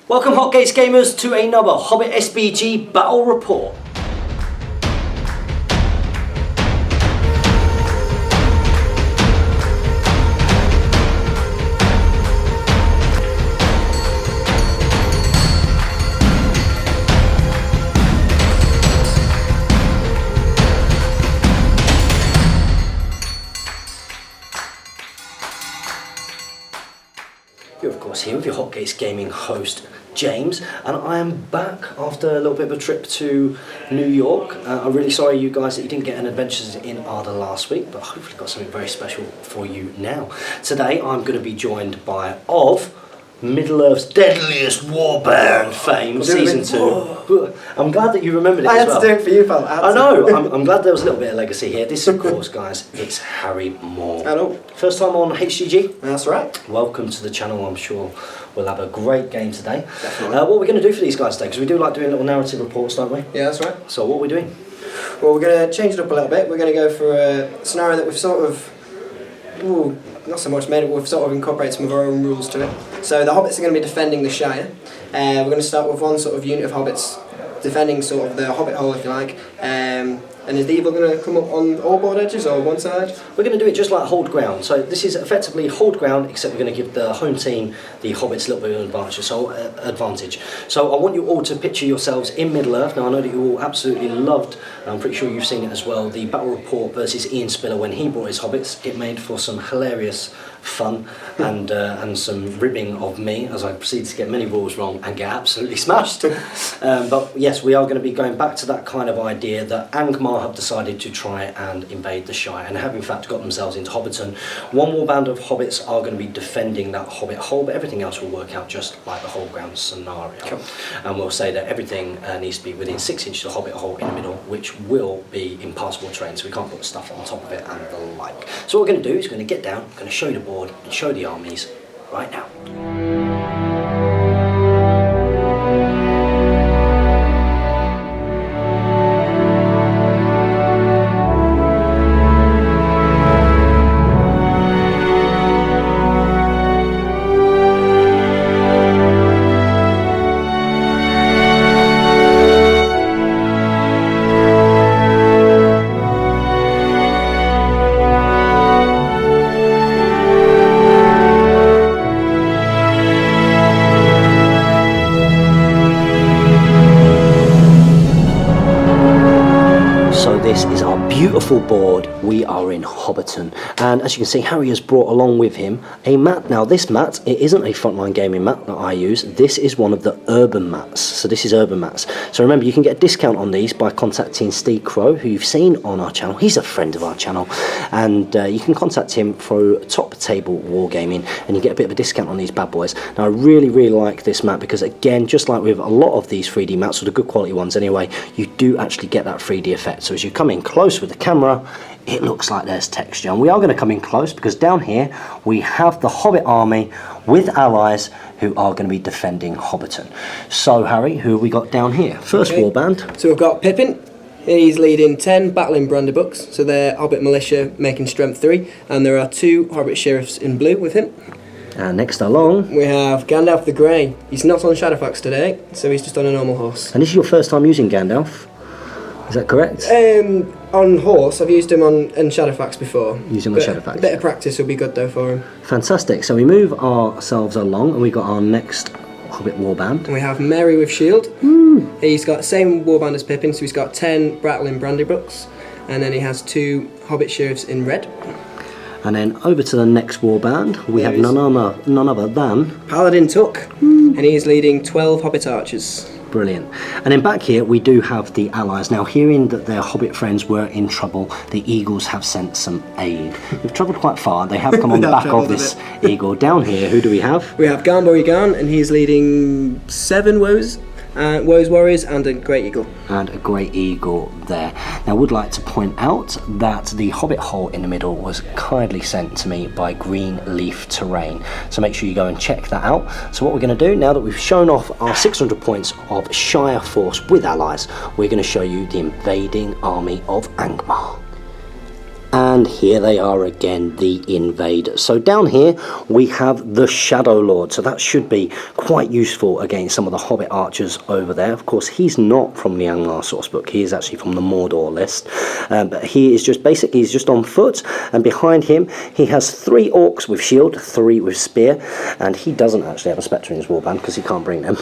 Welcome Hotgates gamers to another Hobbit SBG Battle Report. You're of course here with your Hotgates Gaming host James, and I am back after a little bit of a trip to New York. I'm really sorry you guys that you didn't get an Adventures in Arda last week, but hopefully got something very special for you now. Today I'm going to be joined by Middle-earth's deadliest warband fame, season 2. I'm glad that you remembered it as well. I had to do it for you, pal. I know, I'm glad there was a little bit of legacy here. This, of course, guys, it's Harry Moore. Hello. First time on HGG? That's right. Welcome to the channel. I'm sure we'll have a great game today. Definitely. What are we going to do for these guys today? Because we do like doing little narrative reports, don't we? Yeah, that's right. So what are we doing? Well, we're going to change it up a little bit. We're going to go for a scenario that we've sort of... not so much made it, we've sort of incorporated some of our own rules to it. So the Hobbits are going to be defending the Shire. We're going to start with one sort of unit of Hobbits defending sort of the Hobbit hole, if you like. And is the evil going to come up on all board edges or one side? We're going to do it just like hold ground. So this is effectively hold ground, except we're going to give the home team, the Hobbits, a little bit of advantage. So I want you all to picture yourselves in Middle-earth. Now I know that you all absolutely loved, and I'm pretty sure you've seen it as well, the Battle Report versus Ian Spiller when he brought his Hobbits. It made for some hilarious fun and some ribbing of me as I proceeded to get many rules wrong and get absolutely smashed. But yes, we are going to be going back to that kind of idea that Angmar have decided to try and invade the Shire and have in fact got themselves into Hobbiton. One more band of Hobbits are going to be defending that Hobbit hole, but everything else will work out just like the whole ground scenario. Cool. And we'll say that everything needs to be within 6 inches of the Hobbit hole in the middle, which will be impassable terrain, so we can't put stuff on top of it and the like. So what we're going to do is we're going to get down, we're going to show you the board and show the armies right now. This is our beautiful board. We are in Hobbiton, and as you can see, Harry has brought along with him a mat. Now this mat, it isn't a frontline gaming mat that I use. This is one of the urban mats. So this is urban mats. So remember, you can get a discount on these by contacting Steve Crow, who you've seen on our channel. He's a friend of our channel, and you can contact him for Top Table Wargaming, and you get a bit of a discount on these bad boys. Now I really like this mat because, again, just like with a lot of these 3D mats, or the good quality ones anyway, you do actually get that 3D effect. So as you come in close with the camera, it looks like there's texture, and we are going to come in close because down here we have the Hobbit army with allies who are going to be defending Hobbiton. So Harry, who have we got down here? First warband. So we've got Pippin. He's leading 10 battling Brandybucks, so they're Hobbit militia making strength 3, and there are 2 Hobbit sheriffs in blue with him. And next along we have Gandalf the Grey. He's not on Shadowfax today, so he's just on a normal horse. And this is your first time using Gandalf? Is that correct? On horse, I've used him in Shadowfax before. Using the Shadowfax. A bit of practice will be good though for him. Fantastic. So we move ourselves along, and we've got our next Hobbit warband. And we have Merry with Shield. He's got the same warband as Pippin, so he's got 10 Brattling Brandybucks, and then he has 2 Hobbit sheriffs in red. And then over to the next warband, we have none other than Paladin Tuck, and he's leading 12 Hobbit archers. Brilliant. And then back here we do have the allies. Now, hearing that their Hobbit friends were in trouble, the Eagles have sent some aid. They've travelled quite far. They have come on the back of this eagle. Down here, who do we have? We have Garnbury Garn, and he's leading 7 Woes Warriors and a Great Eagle. And a Great Eagle there. Now, I would like to point out that the Hobbit hole in the middle was kindly sent to me by Green Leaf Terrain. So make sure you go and check that out. So what we're going to do, now that we've shown off our 600 points of Shire force with allies, we're going to show you the invading army of Angmar. And here they are again, the invade. So down here we have the Shadow Lord, so that should be quite useful against some of the Hobbit archers over there. Of course, he's not from the Angmar sourcebook, he is actually from the Mordor list, but he is just basically, he's just on foot, and behind him he has 3 orcs with shield, 3 with spear, and he doesn't actually have a spectre in his warband because he can't bring them.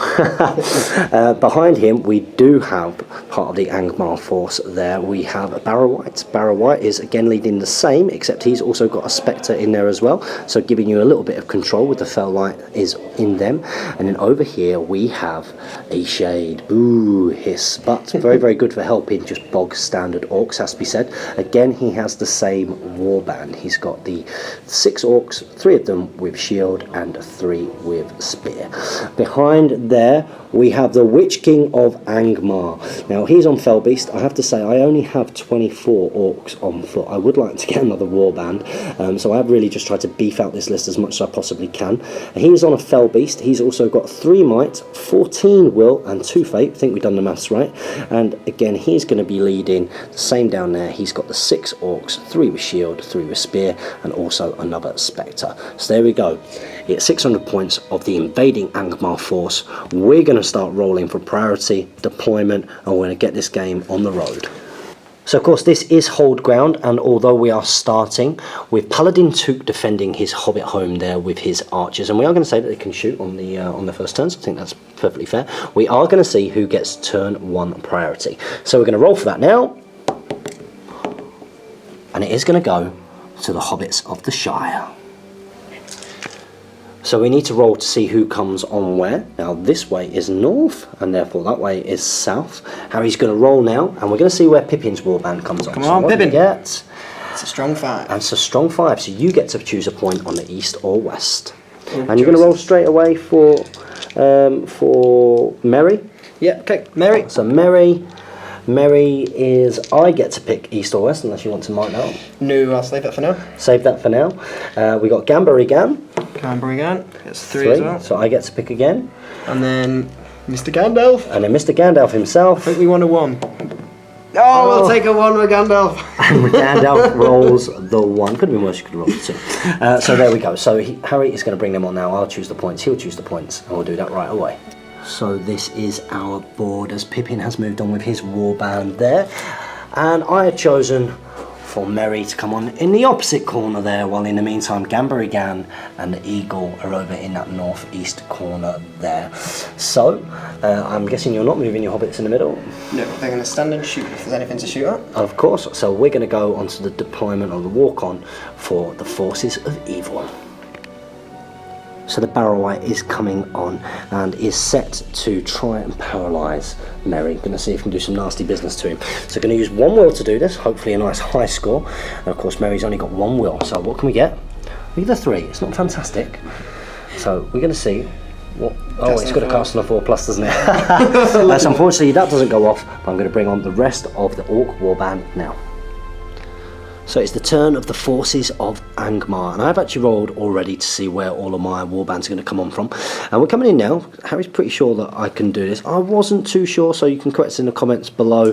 Behind him we do have part of the Angmar force there. We have Barrow White. Barrow White is again leading the same, except he's also got a spectre in there as well, so giving you a little bit of control with the fell light is in them. And then over here we have a shade, boo hiss, but very very good for helping just bog standard orcs, has to be said. Again, he has the same warband. He's got the 6 orcs, 3 of them with shield and 3 with spear. Behind there we have the Witch King of Angmar. Now he's on Fell Beast. I have to say I only have 24 orcs on foot. I would like to get another warband, so I've really just tried to beef out this list as much as I possibly can. He's on a Fell Beast. He's also got 3 might, 14 will and 2 fate. I think we've done the maths right. And again, he's going to be leading the same down there. He's got the 6 orcs, 3 with shield, 3 with spear, and also another spectre. So there we go. It's 600 points of the invading Angmar force. We're going to start rolling for priority deployment, and we're going to get this game on the road. So of course this is hold ground, and although we are starting with Paladin Took defending his Hobbit home there with his archers, and we are going to say that they can shoot on the first turns, I think that's perfectly fair. We are going to see who gets turn 1 priority. So we're going to roll for that now, and it is going to go to the Hobbits of the Shire. So we need to roll to see who comes on where. Now this way is north, and therefore that way is south. Harry's going to roll now, and we're going to see where Pippin's warband comes on. Come on, Pippin. It's a strong 5. And it's a strong 5, so you get to choose a point on the east or west. And you're going to roll straight away for Merry. Yeah, okay, Merry. So Merry is, I get to pick east or west unless you want to mark that up. No, I'll save that for now. Save that for now. We got Gambarigan. Gambarigan, it's 3 as well. So I get to pick again. And then Mr. Gandalf. And then Mr. Gandalf himself. I think we want a 1. Oh, we'll take a 1 with Gandalf. And Gandalf rolls the 1. Could have been worse, you could have rolled the 2. So there we go. So Harry is going to bring them on now. I'll choose the points, he'll choose the points, and we'll do that right away. So this is our board as Pippin has moved on with his warband there. And I had chosen for Merry to come on in the opposite corner there, while in the meantime Gambarigan and the Eagle are over in that northeast corner there. So I'm guessing you're not moving your Hobbits in the middle? No, they're going to stand and shoot if there's anything to shoot at. Of course, so we're going to go onto the deployment or the walk-on for the forces of evil. So the Barrow White is coming on and is set to try and paralyse Merry. Going to see if we can do some nasty business to him. So going to use 1 will to do this, hopefully a nice high score. And of course Merry's only got 1 will, so what can we get? We get a 3, it's not fantastic. So we're going to see what... Oh, it's got to cast on a 4+, doesn't it? So unfortunately that doesn't go off, but I'm going to bring on the rest of the Orc warband now. So it's the turn of the forces of Angmar, and I've actually rolled already to see where all of my warbands are going to come on from. And we're coming in now. Harry's pretty sure that I can do this. I wasn't too sure, so you can correct us in the comments below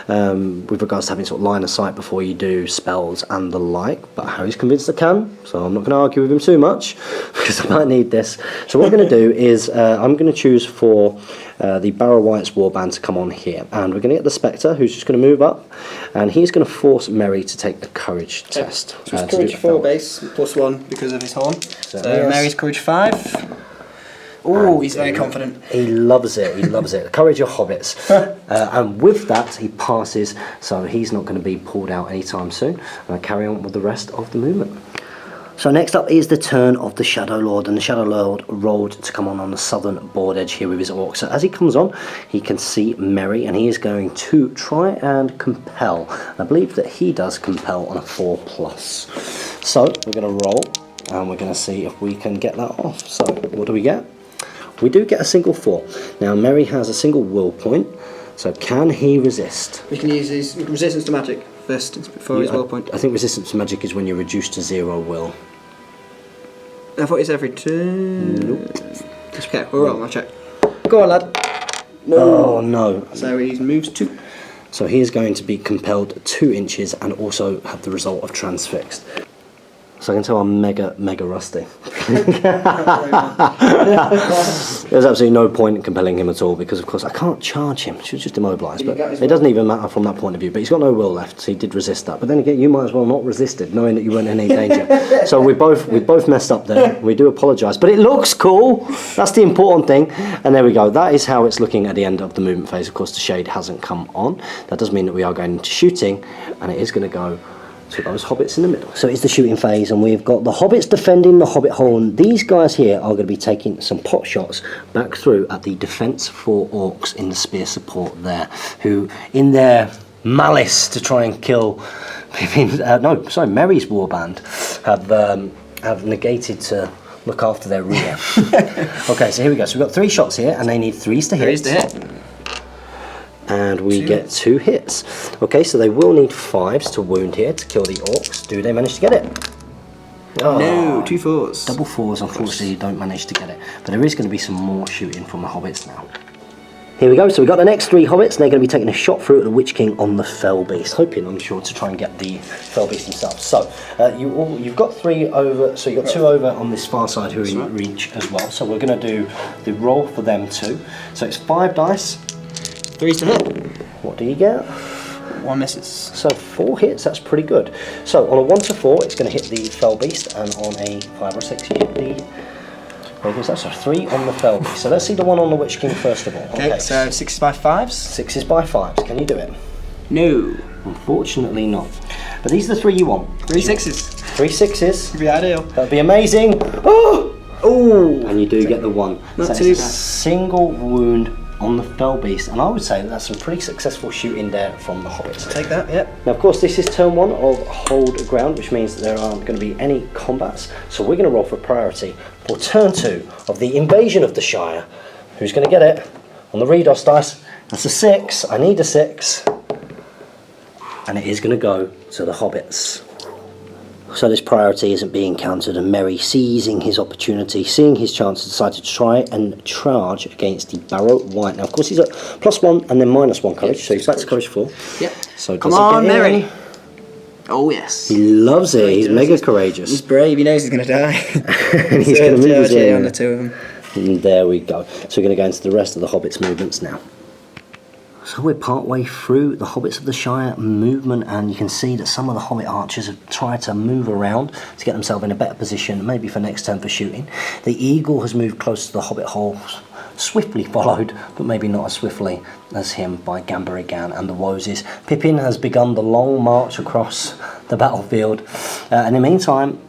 with regards to having sort of line of sight before you do spells and the like. But Harry's convinced I can, so I'm not going to argue with him too much because I might need this. So what we're going to do is I'm going to choose for the Barrow White's warband to come on here, and we're going to get the Spectre, who's just going to move up, and he's going to force Merry to take the courage test. So it's courage 4 base, +1 because of his horn. So yes. Merry's courage 5. Oh, he's very confident. He loves it, he loves it. Courage of Hobbits. And with that, he passes, so he's not going to be pulled out anytime soon. And I carry on with the rest of the movement. So next up is the turn of the Shadow Lord, and the Shadow Lord rolled to come on the southern board edge here with his orc. So as he comes on, he can see Merry, and he is going to try and compel. I believe that he does compel on a 4+. So we're going to roll, and we're going to see if we can get that off. So what do we get? We do get a single 4. Now Merry has a single will point, so can he resist? We can use his resistance to magic first before his will point. I think resistance to magic is when you're reduced to 0 will. I thought it's every turn. Nope. Okay, we're rolling, I'll check. Go on, lad. No. Oh no. So he moves 2. So he is going to be compelled 2 inches and also have the result of transfixed. So I can tell I'm mega rusty. There's absolutely no point in compelling him at all because of course I can't charge him. Should just immobilise, but it doesn't even matter from that point of view. But he's got no will left, so he did resist that. But then again, you might as well not resist it, knowing that you weren't in any danger. So we both messed up there. We do apologise, but it looks cool. That's the important thing. And there we go. That is how it's looking at the end of the movement phase. Of course, the shade hasn't come on. That does mean that we are going into shooting, and it is going to go to those hobbits in the middle. So it's the shooting phase, and we've got the hobbits defending the hobbit hole, and these guys here are going to be taking some pot shots back through at the defence for orcs in the spear support there, who in their malice to try and kill Merry's warband have negated to look after their rear. Okay, so here we go. So we've got 3 shots here, and they need 3s to hit. 3s to hit. And we get 2 hits. Okay, so they will need 5s to wound here to kill the orcs. Do they manage to get it? Oh, no, 2 4s. Double 4s, unfortunately, you don't manage to get it. But there is going to be some more shooting from the hobbits now. Here we go, so we've got the next 3 hobbits, and they're going to be taking a shot through at the Witch King on the Fell Beast, hoping, I'm sure, to try and get the Fell Beast himself. So, you've got 3 over, so you've got 2 over on this far side who are in reach as well. So we're going to do the roll for them too. So it's 5 dice. 3s to hit. What do you get? 1 misses. So 4 hits, that's pretty good. So on a 1 to 4, it's going to hit the Fell Beast, and on a 5 or 6, you hit the... Where goes that? So 3 on the Fell Beast. So let's see the one on the Witch King first of all. Okay, so 6 by 5s? 6 by 5s. Can you do it? No. Unfortunately not. But these are the 3 you want. 3 6s. 3 6s. Would be ideal. That'd be amazing. Oh! Oh! And you do get the 1. Not so too it's a bad. single wound on the Fell Beast, and I would say that's some pretty successful shooting there from the hobbits. Take that, yep. Now of course this is turn 1 of hold ground, which means that there aren't going to be any combats, so we're going to roll for priority for turn 2 of the invasion of the Shire. Who's going to get it? On the Redos dice, that's a 6, I need a 6, and it is going to go to the hobbits. So this priority isn't being countered, and Merry, seizing his opportunity, seeing his chance, decided to try and charge against the Barrow White. Now, of course, he's at +1 and then -1 courage, so he's back to courage 4. Yep. So come on, Merry. Oh, yes. He loves it. He's mega courageous. He's brave. He knows he's going to die. And he's going to move his on the 2 of them. And there we go. So we're going to go into the rest of the Hobbits' movements now. So we're part way through the Hobbits of the Shire movement, and you can see that some of the Hobbit archers have tried to move around to get themselves in a better position, maybe for next turn for shooting. The Eagle has moved close to the Hobbit hole, swiftly followed, but maybe not as swiftly as him, by Gambarigan and the Woses. Pippin has begun the long march across the battlefield. In the meantime,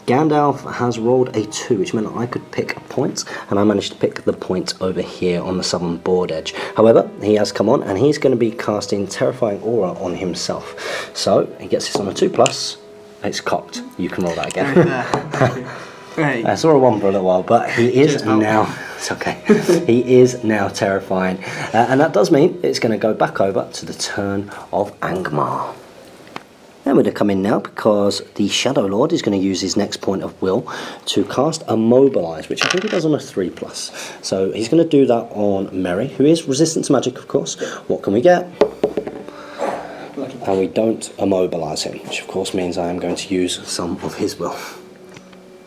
Gandalf has rolled a 2, which meant I could pick points, and I managed to pick the point over here on the southern board edge. However, he has come on, and he's going to be casting Terrifying Aura on himself. So, he gets this on a 2+, it's cocked. You can roll that again. Right. I saw a 1 for a little while, but he is now... It's okay. He is now terrifying. And that does mean it's going to go back over to the turn of Angmar. Then we're going to come in now because the Shadow Lord is going to use his next point of will to cast Immobilize, which I think he does on a 3+. So he's going to do that on Merry, who is resistant to magic, of course. What can we get? And we don't immobilize him, which of course means I am going to use some of his will.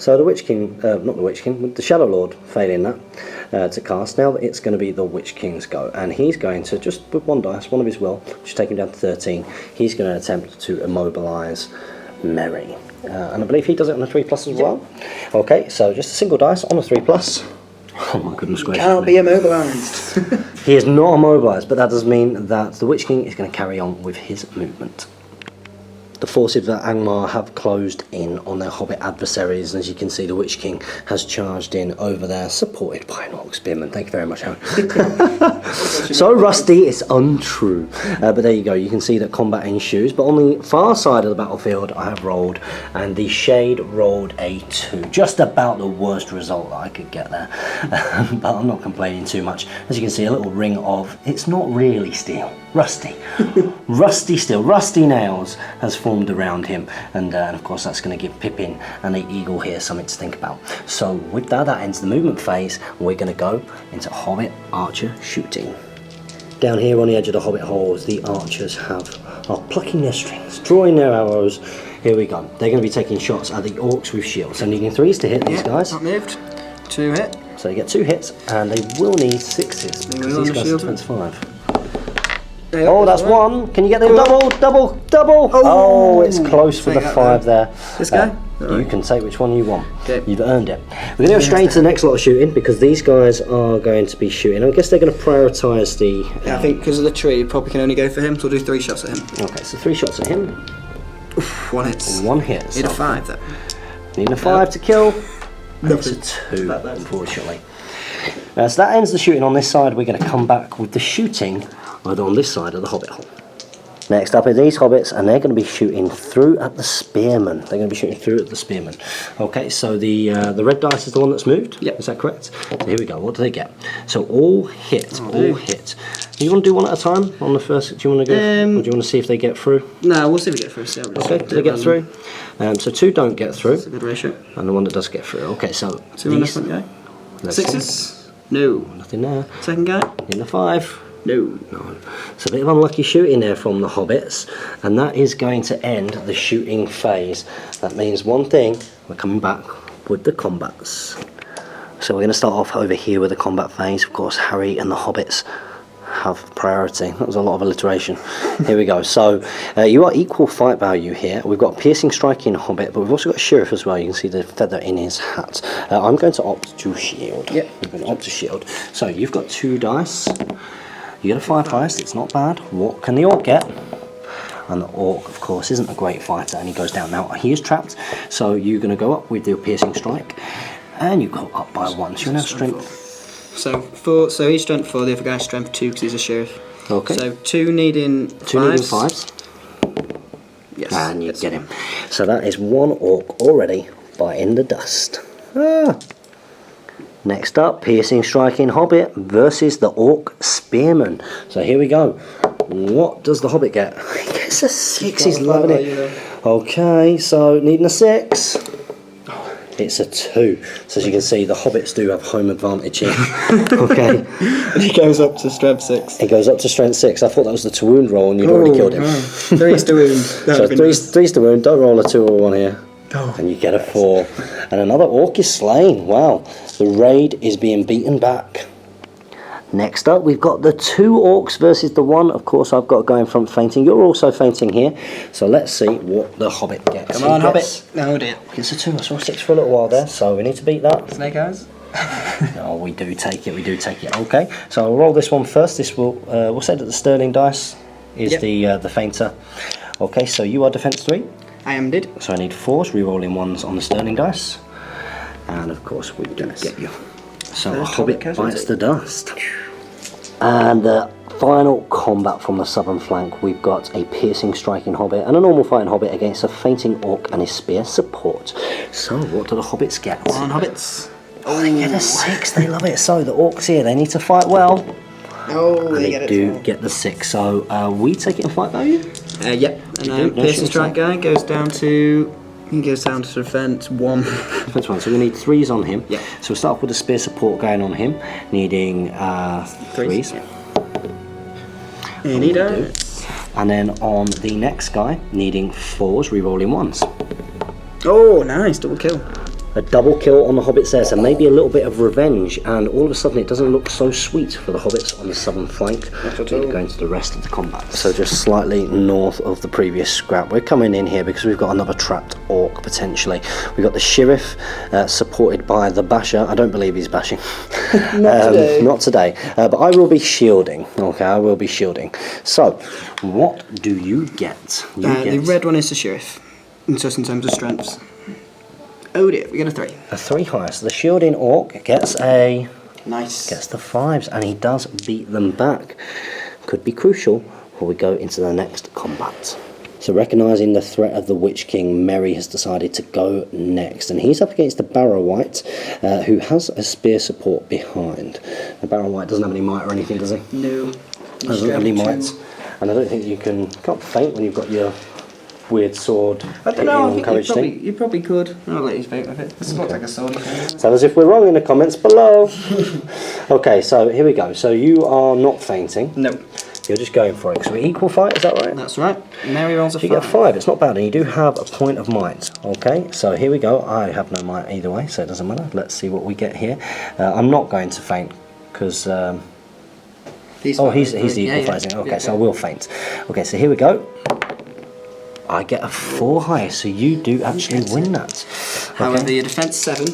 So the Witch King, not the Witch King, the Shadow Lord failing that to cast. Now it's going to be the Witch King's go, and he's going to, just with 1 dice, 1 of his will, which take him down to 13, he's going to attempt to immobilise Merry. And I believe he does it on a 3+ as well. Okay, so just a single dice on a 3+. Oh my goodness gracious. Can't be immobilised. He is not immobilised, but that does mean that the Witch King is going to carry on with his movement. The forces of Angmar have closed in on their Hobbit adversaries, and as you can see, the Witch King has charged in over there, supported by an Orc Spearman. Thank you very much, Aaron. So rusty, it's untrue. But there you go, you can see that combat ensues. But on the far side of the battlefield, I have rolled, and the Shade rolled a 2. Just about the worst result that I could get there. But I'm not complaining too much. As you can see, a little ring of, it's not really steel, rusty. Rusty steel, rusty nails has formed around him, and of course that's going to give Pippin and the Eagle here something to think about. So with that ends the movement phase, and we're going to go into Hobbit Archer shooting. Down here on the edge of the Hobbit holes, the archers are plucking their strings, drawing their arrows. Here we go. They're going to be taking shots at the orcs with shields. So needing 3s to hit these guys. Not moved. 2 hit. So they get 2 hits, and they will need 6s because these guys are defense 5. Oh, that's 1. Can you get the double? Oh, it's close for the 5 there. This guy? You can take which one you want. Okay. You've earned it. We're going to go straight into the next lot of shooting because these guys are going to be shooting. I guess they're going to prioritise the... Yeah, I think because of the tree, you probably can only go for him, so we'll do 3 shots at him. Okay, so 3 shots at him. Oof, 1 hit. 1 hit. Need a 5 though. Need a 5 to kill. It's a 2, unfortunately. So that ends the shooting on this side. We're going to come back with the shooting on this side of the Hobbit hole. Next up are these Hobbits, and they're going to be shooting through at the spearmen. They're going to be shooting through at the spearmen. Okay, so the red dice is the one that's moved? Yep. Is that correct? So here we go. What do they get? So all hit, all hit. You want to do one at a time on the first? Do you want to go? Or do you want to see if they get through? No, we'll see if we get through. Okay, do they get through? So 2 don't get through. That's a good ratio. And the one that does get through. Okay, so 2 on the front guy. 6s? No. Nothing there. Second guy? In the 5. No. It's a bit of unlucky shooting there from the Hobbits, and that is going to end the shooting phase. That means one thing, we're coming back with the combats. So we're going to start off over here with the combat phase. Of course, Harry and the Hobbits have priority. That was a lot of alliteration. Here we go. So you are equal fight value here. We've got piercing striking Hobbit, but we've also got a sheriff as well. You can see the feather in his hat. I'm going to opt to shield. Yep. I'm going to opt to shield. So you've got 2 dice. You get a 5 highest, it's not bad. What can the orc get? And the orc, of course, isn't a great fighter, and he goes down. Now, he is trapped, so you're going to go up with your piercing strike, and you go up by 1. So you're now strength. So he's strength 4, the other guy's strength 2 because he's a sheriff. Okay. So 2 needing 5s. 2 needing 5s. Yes. And you get him. So that is 1 orc already biting the dust. Next up, piercing striking Hobbit versus the orc spearman. So here we go. What does the Hobbit get? He gets a 6. He's loving it. Okay, so needing a 6. It's a 2. So as you can see, the Hobbits do have home advantage here. Okay. And he goes up to strength 6. He goes up to strength 6. I thought that was the to wound roll, and you'd already killed him. 3's to wound. So 3's to wound. Don't roll a 2 or 1 here. And you get a 4. And another orc is slain. Wow. The raid is being beaten back. Next up, we've got the 2 orcs versus the 1. Of course, I've got going from fainting. You're also fainting here. So let's see what the Hobbit gets. Come on, Hobbit. No, dear. It's a 2. I saw a 6 for a little while there, so we need to beat that. Snake eyes. Oh, we do take it. We do take it. Okay. So I'll roll this one first. This will. We'll say that the sterling dice is the fainter. Okay. So you are defense 3. I am did. So I need 4s, re-rolling 1s on the sterling dice. And of course we do get you. So a Hobbit bites the dust. And the final combat from the southern flank, we've got a piercing striking Hobbit and a normal fighting Hobbit against a fainting orc and his spear support. So what do the Hobbits get? Come on, Hobbits. Oh, they get a 6, they love it. So the orcs here, they need to fight well. Oh, and they do get the 6. So we take it in fight value? Yep. And piercing strike guy goes down to... He goes down to defense 1. Defense 1. So we need 3s on him. Yeah. So we'll start off with the spear support going on him, needing 3s. Yeah. And he does. And then on the next guy, needing 4s, re-rolling 1s. Oh, nice. Double kill. A double kill on the Hobbits there, so maybe a little bit of revenge, and all of a sudden it doesn't look so sweet for the Hobbits on the southern flank. Going to the rest of the combat. So just slightly north of the previous scrap, we're coming in here because we've got another trapped orc potentially. We've got the sheriff supported by the basher. I don't believe he's bashing. Not today. Not today. But I will be shielding. Okay, I will be shielding. So, what do you get? The red one is the sheriff, just in terms of strengths. Oh dear, we get a 3. A 3 higher. So the shielding orc gets a... Nice. Gets the 5s, and he does beat them back. Could be crucial before we go into the next combat. So recognising the threat of the Witch King, Merry has decided to go next, and he's up against the Barrow Wight, who has a spear support behind. The Barrow Wight doesn't have any might or anything, does he? No. Doesn't have any might, and I don't think you can't faint when you've got your weird sword. I don't know, I think you probably could. I'll let you speak with it. This looks like a sword. Tell us if we're wrong in the comments below. Okay, so here we go. So you are not fainting. No. You're just going for it. So we equal fight, is that right? That's right. Mary rolls a You 5. get a 5, it's not bad, and you do have a point of might. Okay, so here we go. I have no might either way, so it doesn't matter. Let's see what we get here. I'm not going to faint, because... he's the equalising. Okay, so I will faint. Okay, so here we go. I get a 4 higher, so you do actually win that. Okay. However, your defence 7,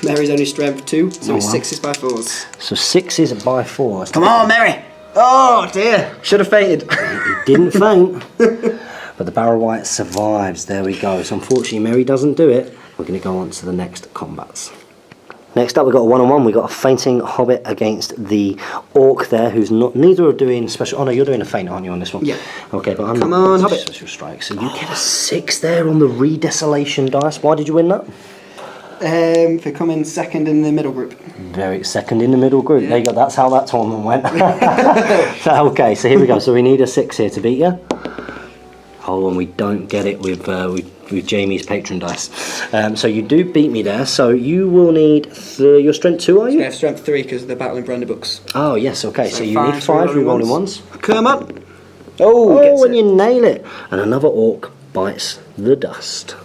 Mary's only strength 2, so it's 6s by 4s. So 6s by 4s. Come on, Mary! Oh dear, should have fainted. He didn't faint, but the Barrow Wight survives. There we go. So unfortunately, Mary doesn't do it. We're going to go on to the next combats. Next up, we've got a 1-on-1. We've got a fainting Hobbit against the Orc there, who's not. Neither are doing special. Oh no, you're doing a feint, aren't you, on this one? Yeah. Okay, but I'm Come not on, doing Hobbit. special strike. So you get a 6 there on the Redesolation dice. Why did you win that? For coming second in the middle group. Very second in the middle group. Yeah. There you go. That's how that tournament went. Okay, so here we go. So we need a 6 here to beat you. Oh, and we don't get it with Jamie's patron dice. So you do beat me there. So you will need your strength 2, are you? I have strength 3 because of the Battling Brandy books. Oh yes. Okay. So you need 5 re-rolling ones. Come on. Oh, and you nail it. And another Orc bites the dust.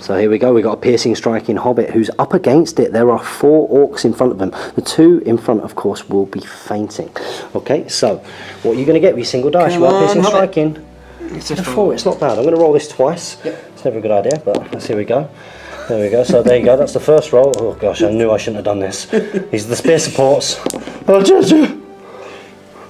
So here we go, we've got a piercing striking Hobbit who's up against it. There are 4 Orcs in front of them. The 2 in front, of course, will be fainting. Okay, so what are you going to get with your single dice? You are piercing striking. It's a 4, it's not bad. I'm going to roll this twice. Yep. It's never a good idea, but let's here we go. There we go, so there you go, that's the first roll. Oh gosh, I knew I shouldn't have done this. These are the spear supports.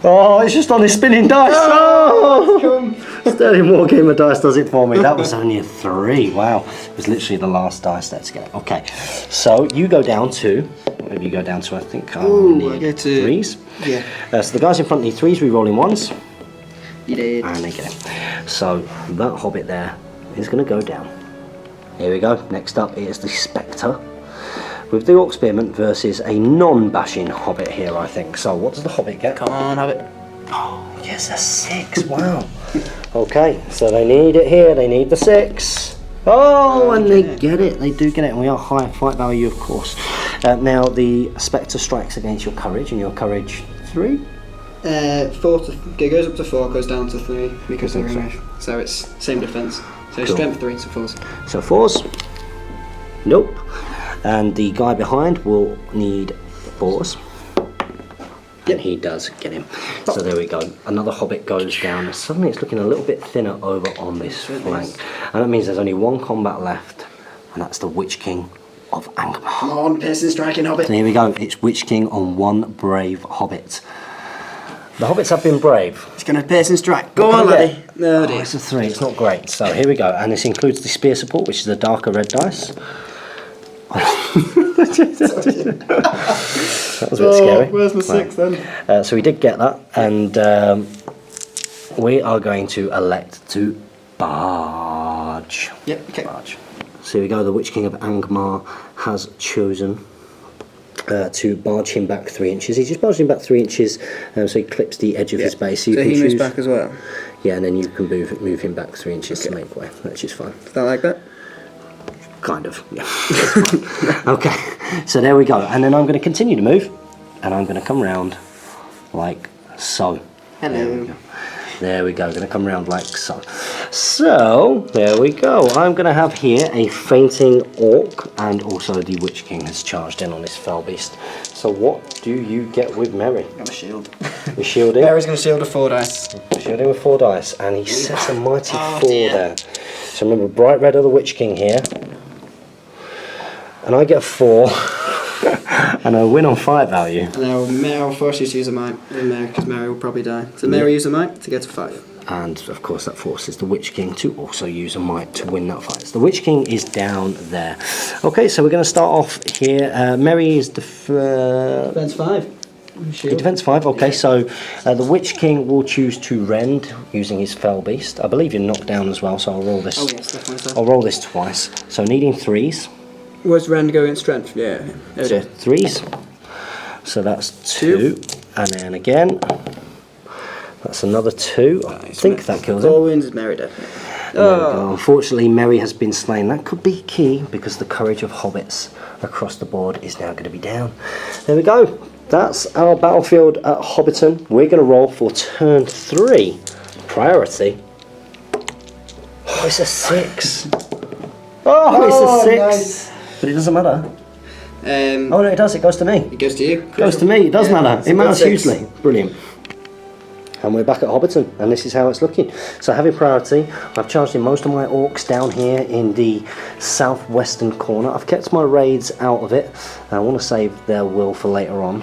Oh, it's just on his spinning dice. Oh! Sterling Wargamer dice does it for me. That was only a 3. Wow. It was literally the last dice there to get it. Okay. So you go down to, maybe you go down to, I think, I need 3s. Yeah. So the guys in front need 3s, re-rolling 1s. You did. And they get it. So that Hobbit there is going to go down. Here we go. Next up is the Spectre. With the Orc Spearman versus a non-bashing Hobbit here, I think. So what does the Hobbit get? Come on, Hobbit. Oh, yes, a 6. Wow. Okay, so they need it here. They need the 6. Oh, and they get it. They do get it, and we are high fight value, of course. Now the Spectre strikes against your courage, and your courage 3. 4 it goes up to 4, goes down to 3 because they're English. So it's same defence. So Cool. strength 3, so 4s. So 4s. Nope. And the guy behind will need 4s. And he does get him. So there we go. Another Hobbit goes down. Suddenly it's looking a little bit thinner over on this flank. And that means there's only 1 combat left. And that's the Witch King of Angmar. Come on, piercing striking Hobbit. So here we go. It's Witch King on 1 brave Hobbit. The Hobbits have been brave. It's going to piercing strike. Go on, laddie. No, dear. It's a 3. It's not great. So here we go. And this includes the spear support, which is the darker red dice. That was a bit scary. Where's my 6 then? So we did get that, and we are going to elect to barge. Yep, okay. Barge. So here we go. The Witch King of Angmar has chosen to barge him back 3 inches. He's just barging back 3 inches, so he clips the edge of his base. So, you so can he moves choose, back as well? Yeah, and then you can move him back 3 inches to make way, which is fine. Is that like that? Kind of, yeah. Okay, so there we go. And then I'm going to continue to move, and I'm going to come round like so. Hello. There we go, going to come round like so. So, there we go. I'm going to have here a fainting Orc, and also the Witch King has charged in on this fell beast. So what do you get with Merry? Got a shield. You're shielding? Mary's going to shield with 4 dice. Shielding with 4 dice, and he sets a mighty 4 dear. there. So remember, bright red of the Witch King here. And I get a 4, and I win on fight value. And now Mary will force you to use a might, because Mary will probably die. So Mary use a might to get to 5. And of course that forces the Witch King to also use a might to win that fight. So the Witch King is down there. Okay, so we're going to start off here. Mary is Defense 5. Defense 5, okay, yeah. So the Witch King will choose to rend using his fell beast. I believe you're knocked down as well, so I'll roll this. Oh yes, definitely so. I'll roll this twice. So needing 3s. Where's Rend going in strength? Yeah. So 3s. So that's 2. And then again. That's another 2. I think that kills him. 4 wounds is Mary dead. Unfortunately, Merry has been slain. That could be key because the courage of Hobbits across the board is now going to be down. There we go. that's our battlefield at Hobbiton. We're going to roll for turn 3. Priority. Oh, it's a 6. Oh, it's a 6. Nice. But it doesn't matter. Oh no, it does. It goes to me. It goes to you. It goes to me. It does matter. It matters 6. hugely. Brilliant. And we're back at Hobbiton, and this is how it's looking. So having priority, I've charged in most of my orcs down here in the southwestern corner. I've kept my raids out of it. I want to save their will for later on.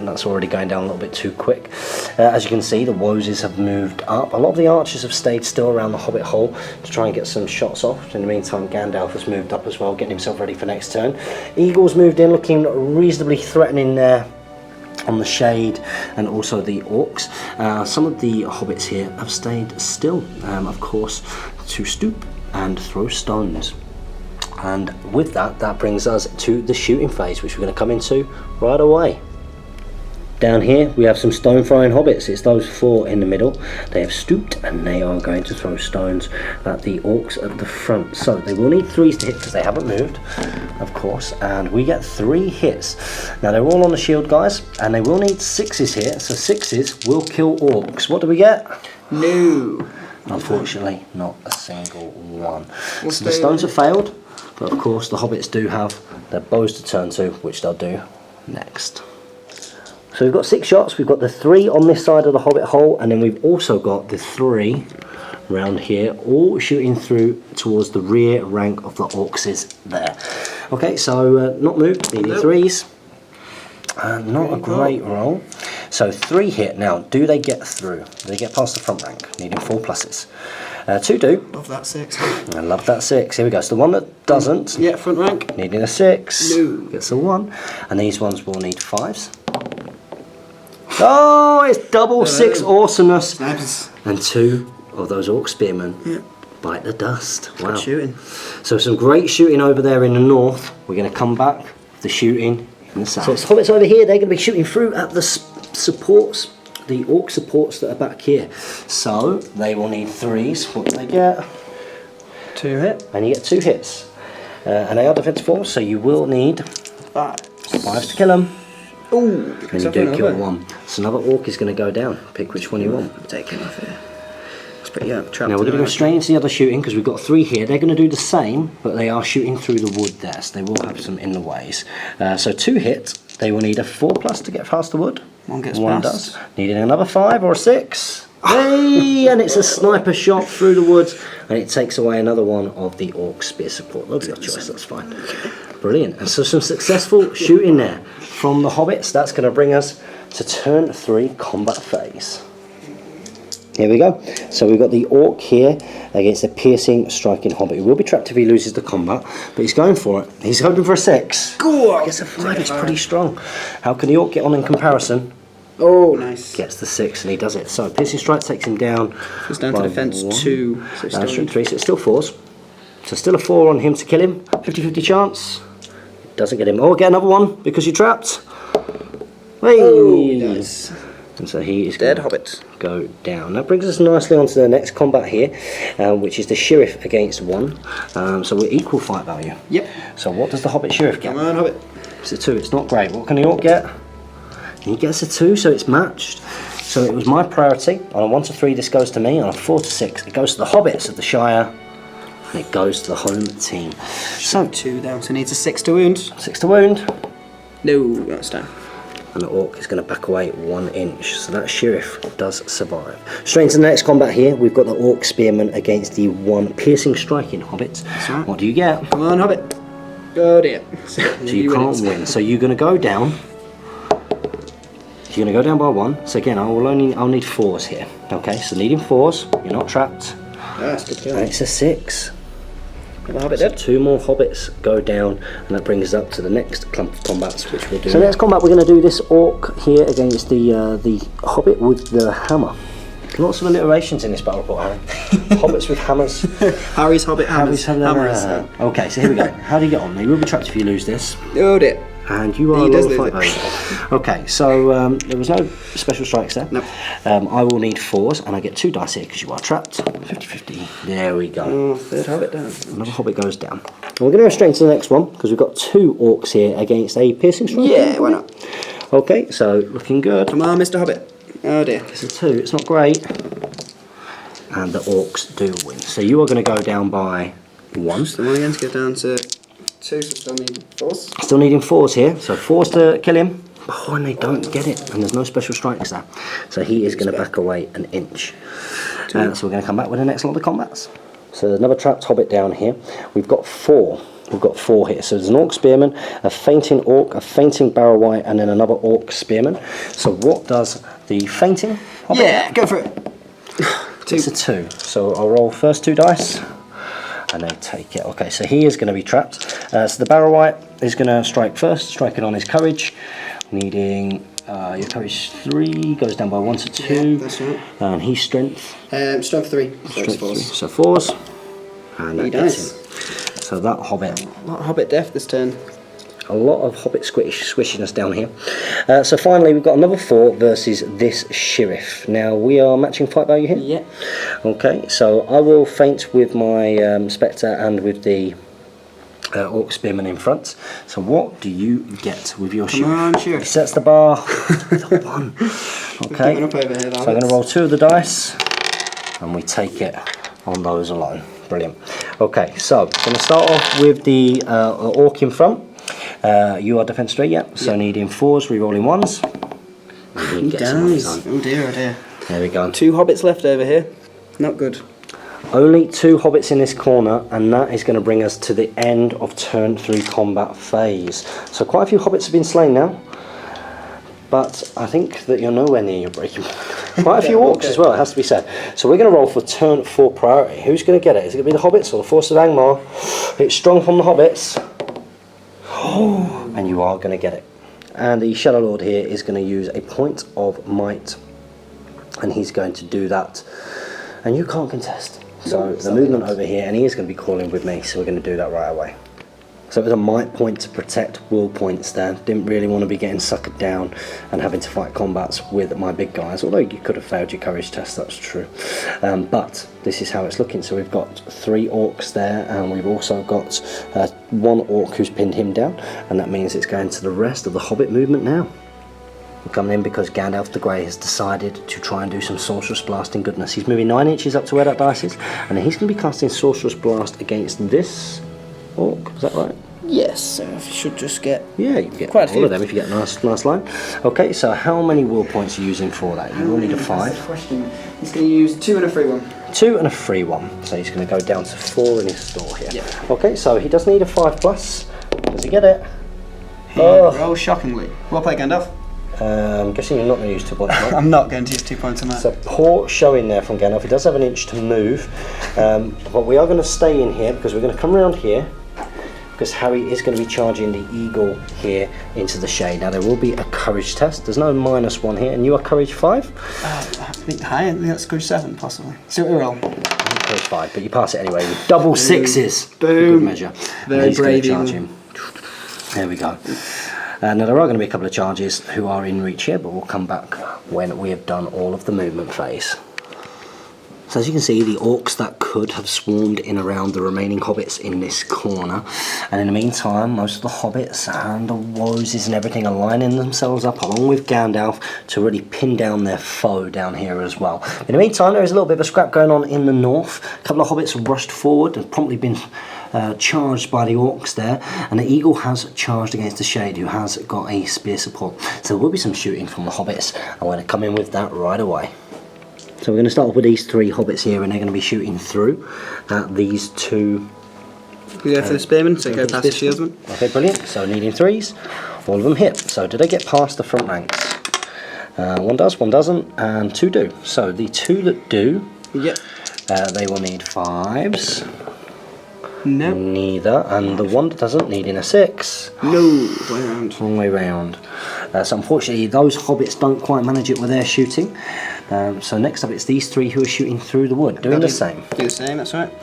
That's already going down a little bit too quick. As you can see, the Woses have moved up. A lot of the archers have stayed still around the Hobbit hole to try and get some shots off. In the meantime, Gandalf has moved up as well, getting himself ready for next turn. Eagles moved in, looking reasonably threatening there on the shade, and also the orcs. Some of the hobbits here have stayed still, of course, to stoop and throw stones. And with that, that brings us to the shooting phase, which we're going to come into right away. Down here we have some stone throwing hobbits. It's those 4 in the middle. They have stooped and they are going to throw stones at the orcs at the front. So they will need 3s to hit because they haven't moved, of course, and we get 3 hits. Now they're all on the shield, guys, and they will need 6s here, so 6s will kill orcs. What do we get? No. Unfortunately, not a single one. So the stones have failed, but of course the hobbits do have their bows to turn to, which they'll do next. So we've got 6 shots. We've got the 3 on this side of the Hobbit hole, and then we've also got the 3 round here, all shooting through towards the rear rank of the orcs is there. Okay, so not moved, needing 3s. Not a great roll. So 3 hit. Now, do they get through? Do they get past the front rank? Needing 4 pluses. 2 do. Love that 6. I love that 6. Here we go. So the one that doesn't, Yeah, front rank. needing a 6, No. gets a 1. And these ones will need 5s. Oh, it's double 6 awesomeness. Nice. And 2 of those orc spearmen bite the dust. Wow. Good shooting. So some great shooting over there in the north. We're going to come back with the shooting in the south. So it's hobbits over here. They're going to be shooting through at the supports, the orc supports that are back here. So they will need 3s. What do they get? 2 hit. And you get 2 hits. And they are defensive force, so you will need 5s to kill them. Ooh, And you do kill 1. So another orc is going to go down. Pick which one you want. Take him off here. It's pretty trapped. Now we're going to go straight into the other shooting because we've got 3 here. They're going to do the same, but they are shooting through the wood there, so they will have some in the ways. So 2 hits. They will need a 4+ to get past the wood. 1 gets One past. does. Needing another 5 or a 6. Hey, and it's a sniper shot through the woods, and it takes away another one of the orc spear support. Lovely choice, that's fine. Brilliant. And so some successful shooting there from the hobbits. That's going to bring us to turn 3 combat phase. Here we go. So we've got the orc here against the piercing striking hobbit. He will be trapped if he loses the combat, but he's going for it. He's hoping for a 6. Go on. Gets a 5. It's pretty strong. How can the orc get on in comparison? Oh, nice. Gets the 6 and he does it. So piercing strike takes him down. It's down to defense 2. So it's Strength 3, so it's still 4s. So still a 4 on him to kill him. 50-50 chance. Doesn't get him. Oh, get another one because you're trapped. Hey. Oh, nice. And so he is Dead going hobbit. to go down. That brings us nicely on to the next combat here, which is the sheriff against 1. So we're equal fight value. Yep. So what does the hobbit sheriff get? Come on, hobbit. It's a 2. It's not great. What can the orc get? He gets a 2, so it's matched. So it was my priority. On a 1 to 3, this goes to me. On a 4 to 6, it goes to the hobbits of the Shire, and it goes to the home team. So 2 down, so needs a 6 to wound. 6 to wound. No, that's down. And the orc is going to back away 1 inch. So that sheriff does survive. Straight into the next combat here. We've got the orc spearman against the 1 piercing striking hobbit. Right. What do you get? Come on, hobbit. Oh dear. So you can't win. So you're going to go down. You're going to go down by 1. So again, I'll need 4s here. Okay, so needing 4s. You're not trapped. That's good kill. And it's a 6. The hobbit So dead. 2 more hobbits go down, and that brings us up to the next clump of combats, which we'll do. So next combat, we're going to do this orc here against the hobbit with the hammer. Lots of alliterations in this battle report, Harry. Hobbits with hammers. Harry's hobbit hammers. Hammers. Okay, so here we go. How do you get on? You will be trapped if you lose this. Oh dear. And you are He a does low lose fight it. value. Okay, so there was no special strikes there. No. I will need 4s, and I get 2 dice here because you are trapped. 50-50. There we go. Oh, 3rd hobbit down. Another hobbit goes down. And we're going to go straight into the next one because we've got 2 orcs here against a piercing strike. Yeah, why not? Okay, so looking good. Come on, Mr. Hobbit. Oh dear. It's a 2, it's not great. And the orcs do win. So you are going to go down by 1. So one again to go down to 2, so still need 4s. Still needing 4s here, so 4s to kill him. Oh, and they don't get it, and there's no special strikes there. So he is going to back away an inch. So we're going to come back with the next lot of combats. So there's another trapped hobbit down here. We've got 4. We've got 4 here. So there's an orc spearman, a fainting orc, a fainting barrow wight, and then another orc spearman. So what does the fainting hobbit? Yeah, go for it. 2. It's a 2. So I'll roll first 2 dice. And then take it. Okay, so he is going to be trapped. So the barrow wight is going to strike first, strike it on his courage. Needing your courage 3, goes down by 1 to 2. Yeah, that's right. And he's strength. Strength 3. Strength 3. So 4s. And that gets him. So that hobbit. A lot of Hobbit death this turn. A lot of hobbit squishiness down here. So finally we've got another 4 versus this sheriff. Now we are matching fight value here? Yeah. Okay, so I will feint with my spectre and with the orc spearman in front. So what do you get with your sheriff? Come on, sheriff. He sets the bar with a 1. Okay, Up over here, so I'm going to roll 2 of the dice and we take it on those alone. Brilliant. Okay, so I'm going to start off with the orc in front. You are defense 3, yeah. So needing 4s, re-rolling 1s. And he gets him on his own. Oh dear, oh dear. There we go. 2 hobbits left over here. Not good. Only 2 hobbits in this corner, and that is going to bring us to the end of turn 3 combat phase. So quite a few hobbits have been slain now, but I think that you're nowhere near your breaking point. Quite a few orcs as well, it has to be said. So we're going to roll for turn 4 priority. Who's going to get it? Is it going to be the hobbits or the force of Angmar? It's strong from the hobbits. Oh, and you are going to get it. And the Shadow Lord here is going to use a point of might, and he's going to do that. And you can't contest. So the movement over here, and he is going to be calling with me, so we're going to do that right away. So it was a might point to protect will points there. Didn't really want to be getting suckered down and having to fight combats with my big guys, although you could have failed your courage test, that's true. But this is how it's looking. So we've got 3 orcs there, and we've also got 1 orc who's pinned him down, and that means it's going to the rest of the Hobbit movement now. We're coming in because Gandalf the Grey has decided to try and do some Sorcerous Blasting goodness. He's moving 9 inches up to where that dice is, and he's going to be casting Sorcerous Blast against this orc, is that right? Yes, so I should just get... Yeah, you can get quite a all few of them if you get a nice line. Okay, so how many will points are you using for that? You will need a 5. That's the question. He's going to use 2 and a free one. 2 and a free one. So he's going to go down to 4 in his store here. Yeah. Okay, so he does need a 5 plus. Does he get it? Roll shockingly. Well played, Gandalf. I'm guessing you're not going to use 2 points, right? I'm not going to use 2 points on that. So poor showing there from Gandalf. He does have an inch to move, but we are going to stay in here because we're going to come around here, because Harry is going to be charging the eagle here into the shade. Now there will be a courage test. There's no -1 here, and you are courage 5? I think higher. I think that's courage 7 possibly. See what we roll. Courage 5, but you pass it anyway with double 6s. Boom. Good measure. Very brave. Charge him. There we go. Now there are going to be a couple of charges who are in reach here, but we'll come back when we have done all of the movement phase. So as you can see, the orcs that could have swarmed in around the remaining hobbits in this corner, and in the meantime most of the hobbits and the roses and everything are lining themselves up along with Gandalf to really pin down their foe down here as well. In the meantime, there is a little bit of a scrap going on in the north. A couple of hobbits have rushed forward and promptly been charged by the orcs there, and the eagle has charged against the shade, who has got a spear support. So there will be some shooting from the hobbits, and we're going to come in with that right away. So we're going to start off with these 3 hobbits here, and they're going to be shooting through these 2. We go for the spearman, so go past the shieldsman. Okay, brilliant. So needing 3s, all of them hit. So do they get past the front ranks? 1 does, 1 doesn't, and 2 do. So the 2 that do, yep. They will need 5s. No. Neither, and the 1 that doesn't, needing a 6. No, way around. Wrong way round. So unfortunately those hobbits don't quite manage it with their shooting. So next up it's these 3 who are shooting through the wood, doing the same. Do the same, that's right.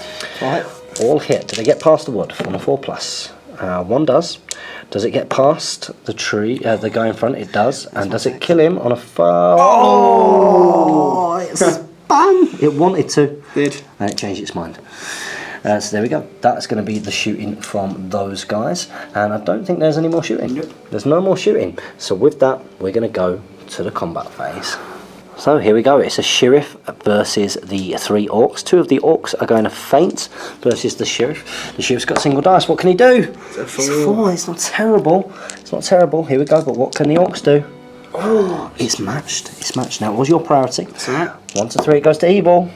All hit. All hit. Do they get past the wood on a 4 plus? 1 does. Does it get past the tree, the guy in front? It does. And does it kill him on a 5? Oh! It's bam! It wanted to. Did. And it changed its mind. So there we go. That's going to be the shooting from those guys. And I don't think there's any more shooting. Nope. There's no more shooting. So with that, we're going to go to the combat phase. So here we go, it's a sheriff versus the 3 orcs. 2 of the orcs are going to feint versus the sheriff. The sheriff's got single dice, what can he do? It's It's 4, it's not terrible. It's not terrible, here we go, but what can the orcs do? Oh, it's matched now. What was your priority? That's right. 1 to 3, it goes to evil.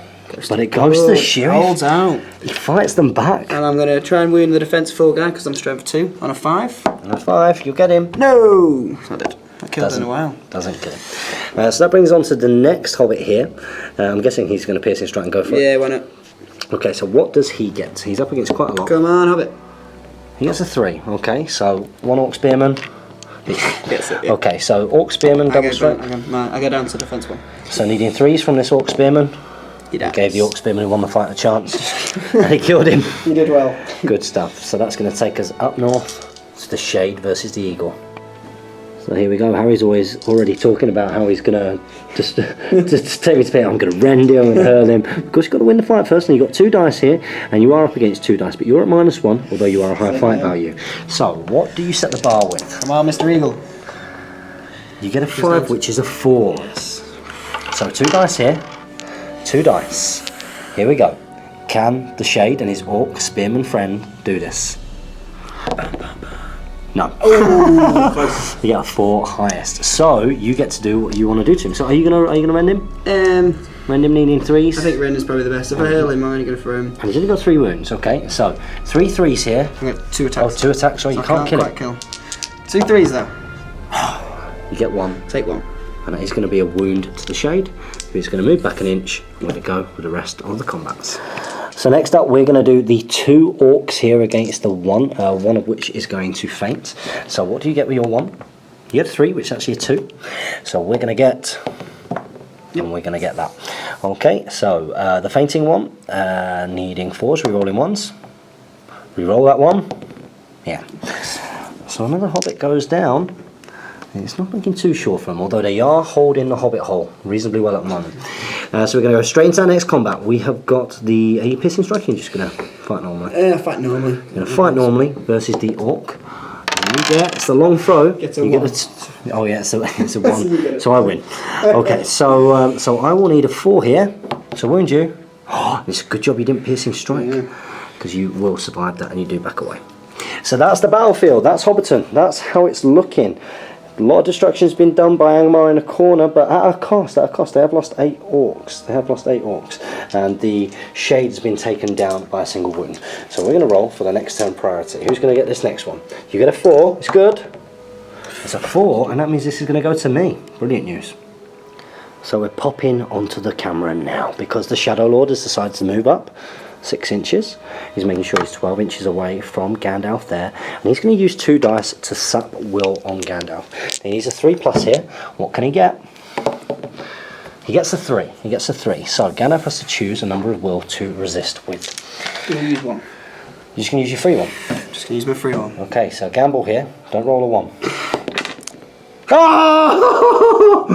But it goes to the sheriff. Holds out. He fights them back. And I'm going to try and wound the defence 4 guy because I'm strength 2 on a 5. On a 5, you'll get him. No! I did. I killed him in a while. Doesn't kill him. So that brings us on to the next Hobbit here. I'm guessing he's going to piercing strike and go for it. Yeah, why not? Okay, so what does he get? He's up against quite a lot. Come on, Hobbit. He gets a 3. Okay, so 1 orc spearman. Gets it, yeah. Okay, so orc spearman double strike. I go down to defence 1. So needing 3s from this orc spearman. He does. Gave the orc spearman who won the fight a chance. And he killed him. You did well. Good stuff. So that's going to take us up north to the Shade versus the Eagle. So here we go. Harry's already talking about how he's going to just take me to pay. I'm going to rend him, I'm going to hurl him. Because you've got to win the fight first, and you've got 2 dice here, and you are up against 2 dice, but you're at -1, although you are a high fight value. So what do you set the bar with? Come on, Mr. Eagle. You get a 5, which is a 4. So 2 dice here, 2 dice. Here we go. Can the Shade and his orc spearman friend do this? No. Oh, close. You get a 4 highest. So you get to do what you want to do to him. So are you gonna rend him? Rend him needing 3s? I think Ren is probably the best. If I hurl him, I'm only going to throw him. And he's only got 3 wounds, okay. So 3 3s here. I get 2 attacks. Oh, 2 attacks, so you can't kill him. Kill. 2 3s though. You get 1. Take 1. And that is going to be a wound to the Shade, who's going to move back an inch and let it go with the rest of the combats. So next up we're going to do the 2 orcs here against the 1, one of which is going to feint. So what do you get with your 1? You get a 3, which is actually a 2. So we're going to get, and we're going to get that. Okay, so the fainting one, needing 4s, rerolling 1s. Reroll that 1. Yeah. So another Hobbit goes down. It's not looking too sure for them, although they are holding the Hobbit hole reasonably well at the moment. So we're going to go straight into our next combat. We have got the... Are you piercing striking? You're just going to fight normally? Fight normally. You're going to fight normally versus the orc. And you get... It's the long throw. Gets a you 1. Get oh yeah, so it's a 1. So I win. Okay, so so I will need a 4 here. So wound you. Oh, it's a good job you didn't piercing strike. Because you will survive that and you do back away. So that's the battlefield. That's Hobbiton. That's how it's looking. A lot of destruction has been done by Angmar in a corner, but at a cost. They have lost 8 orcs. And the Shade has been taken down by a single wound. So we're going to roll for the next turn priority. Who's going to get this next one? You get a 4. It's good. It's a 4, and that means this is going to go to me. Brilliant news. So we're popping onto the camera now because the Shadow Lord has decided to move up 6 inches. He's making sure he's 12 inches away from Gandalf there, and he's going to use 2 dice to sap will on Gandalf. He needs a 3+ here. What can he get? He gets a 3. He gets a 3. So Gandalf has to choose a number of will to resist with. I'm going to use 1. You're just going to use your free one? Just going to use my free one. Okay, so gamble here. Don't roll a 1. Oh!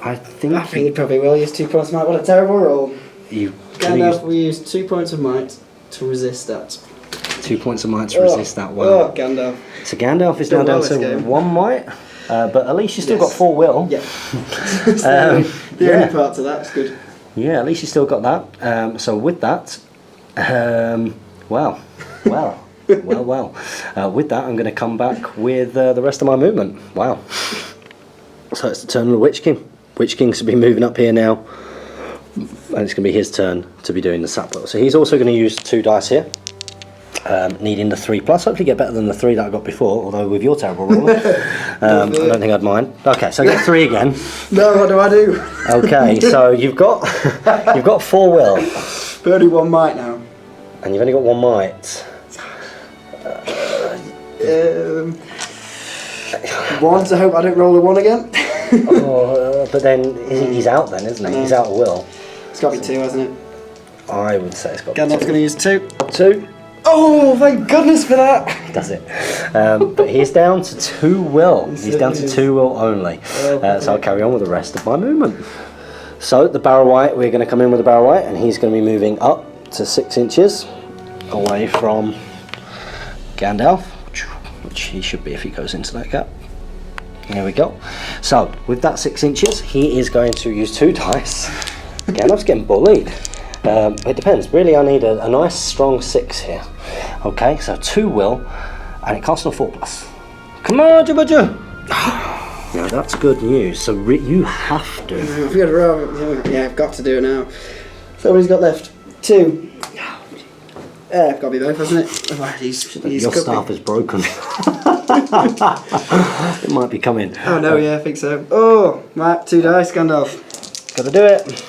I think he probably will use 2 points of might. What a terrible roll. Gandalf will use 2 points of might to resist that. 2 points of might to resist that. Wow. Oh, Gandalf. So Gandalf is now down to 1 might, but at least you still got 4 will. Yeah. The only part to that's good. Yeah, at least you still got that. So with that, well. With that, I'm going to come back with the rest of my movement. Wow. So it's the turn of the Witch King. Witch King's to be moving up here now. And it's going to be his turn to be doing the sap will. So he's also going to use 2 dice here. Needing the 3+. Hopefully get better than the 3 that I got before, although with your terrible roll, I don't think I'd mind. Okay, so I get 3 again. No, what do I do? Okay, so you've got 4 will. But only 1 might now. And you've only got 1 might. 1 to hope I don't roll a 1 again. But then he's out then, isn't he? He's out of will. It's got to be 2, hasn't it? I would say it's got to be 2. Gandalf's going to use 2. 2. Oh, thank goodness for that! Does it? But he's down to 2 will. He's down to 2 will only. So I'll carry on with the rest of my movement. So the Barrow White, we're going to come in with the Barrow White, and he's going to be moving up to 6 inches away from Gandalf, which he should be if he goes into that gap. There we go. So with that 6 inches, he is going to use 2 dice. Gandalf's getting bullied. It depends. Really, I need a nice strong 6 here. Okay, so 2 will, and it costs a 4+. Come on, Jabba. Now that's good news. So you have to. I've got to roll. Yeah, I've got to do it now. So what he's got left? 2. Got to be both, hasn't it? Oh, Your staff is broken. It might be coming. Oh no, yeah, I think so. Oh, right, 2 dice, Gandalf. Gotta do it.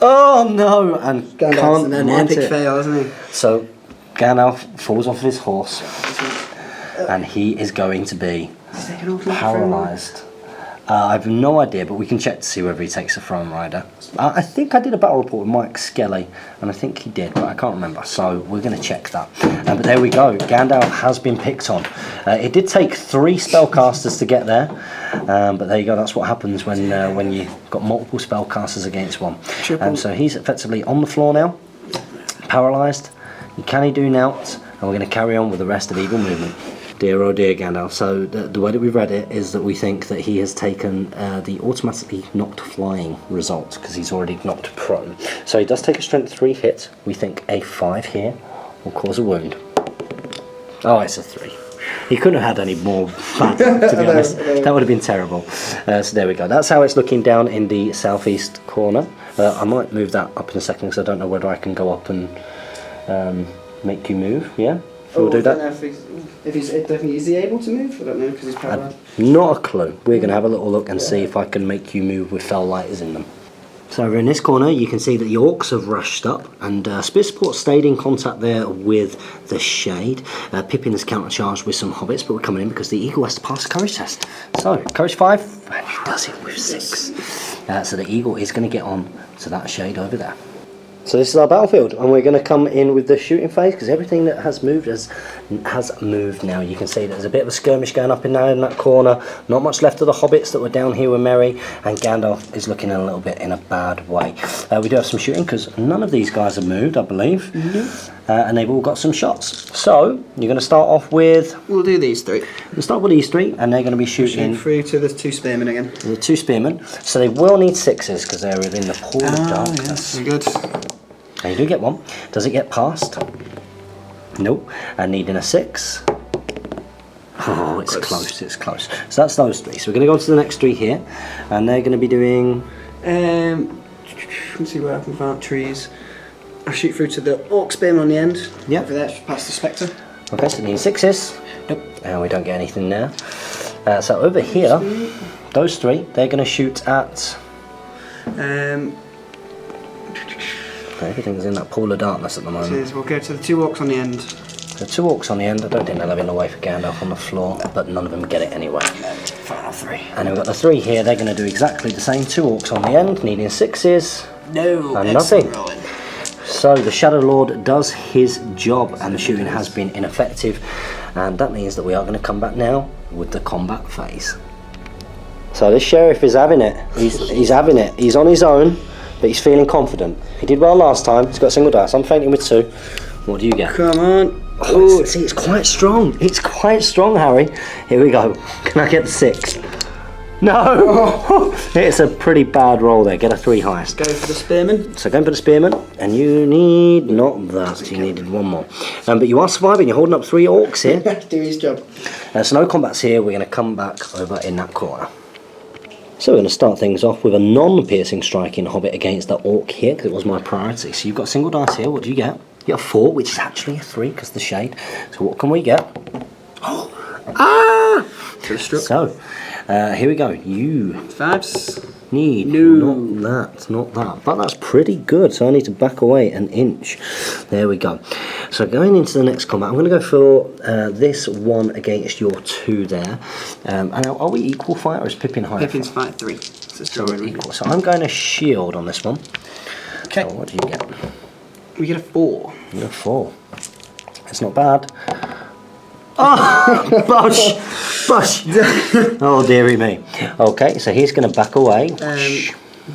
Oh no, and Gandalf's can't an want epic it. fail, isn't he? So Gandalf falls off his horse, and he is going to be paralysed. I have no idea, but we can check to see whether he takes a throne rider. I think I did a battle report with Mike Skelly, and I think he did, but I can't remember, so we're going to check that. But there we go, Gandalf has been picked on. It did take 3 spellcasters to get there, but there you go, that's what happens when you've got multiple spellcasters against one. So he's effectively on the floor now, paralysed. Can he do naught? And we're going to carry on with the rest of Eagle Movement. Dear oh dear Gandalf, so the way that we've read it is that we think that he has taken the automatically knocked flying result because he's already knocked prone. So he does take a strength 3 hit. We think a 5 here will cause a wound. Oh, it's a 3. He couldn't have had any more bad, to be honest. That would have been terrible. So there we go. That's how it's looking down in the southeast corner. I might move that up in a second because I don't know whether I can go up and make you move, yeah? We'll do that. I don't know if he's definitely, is he able to move? I don't know because he's paralysed. Not a clue. We're going to have a little look and see if I can make you move with fell lighters in them. So over in this corner you can see that the orcs have rushed up and Spear Support stayed in contact there with the Shade. Pippin has countercharged with some hobbits, but we're coming in because the eagle has to pass the courage test. So courage 5 and he does it with 6. So the eagle is going to get on to that Shade over there. So this is our battlefield, and we're going to come in with the shooting phase because everything that has moved has moved now. You can see there's a bit of a skirmish going up in there in that corner. Not much left of the hobbits that were down here with Merry, and Gandalf is looking a little bit in a bad way. We do have some shooting because none of these guys have moved, I believe, and they've all got some shots. So you're going to start off with. We'll do these 3. We'll start with these 3, and they're going to be shooting through to the 2 spearmen again. The 2 spearmen. So they will need 6s because they're within the pool of darkness. Yes, good. And you do get 1. Does it get past? Nope. And needing a 6. Oh, it's close, it's close. So that's those 3. So we're going to go to the next 3 here, and they're going to be doing. Let's see where I can find trees. I'll shoot through to the orc spearman on the end. Yeah. Over there, past the spectre. Okay, so needing 6s. Nope. And we don't get anything there. So over here, those 3, they're going to shoot at. Everything's in that pool of darkness at the moment. We'll go to the 2 orcs on the end. The 2 orcs on the end, I don't think they'll have in the way for Gandalf on the floor, but none of them get it anyway. Final 3. And we've got the 3 here, they're going to do exactly the same. 2 orcs on the end, needing 6s. No, and nothing. So the Shadow Lord does his job, and the shooting has been ineffective, and that means that we are going to come back now with the combat phase. So this sheriff is having it. He's having it. He's on his own. But he's feeling confident. He did well last time. He's got a single dice. I'm fainting with 2. What do you get? Come on. Oh, see, it's quite strong. It's quite strong, Harry. Here we go. Can I get the 6? No! Oh. It's a pretty bad roll there. Get a 3 highest. Go for the spearman. So going for the spearman, and you need not that. You needed 1 more. But you are surviving. You're holding up 3 orcs here. Do his job. So no combats here. We're going to come back over in that corner. So we're going to start things off with a non-piercing striking hobbit against the orc here, because it was my priority. So you've got a single dice here. What do you get? You get a 4, which is actually a 3 because the Shade. So what can we get? Oh! Ah! So here we go. You 5s. Need not that, but that's pretty good. So I need to back away an inch. There we go. So going into the next combat, I'm going to go for this 1 against your 2 there. And are we equal fight, or is Pippin higher? Pippin's fight 3. So we're equal. So I'm going to shield on this one. Okay. So what do you get? We get a 4. You get a 4. It's not bad. Oh, Bush! Oh, dearie me. Okay, so he's going to back away.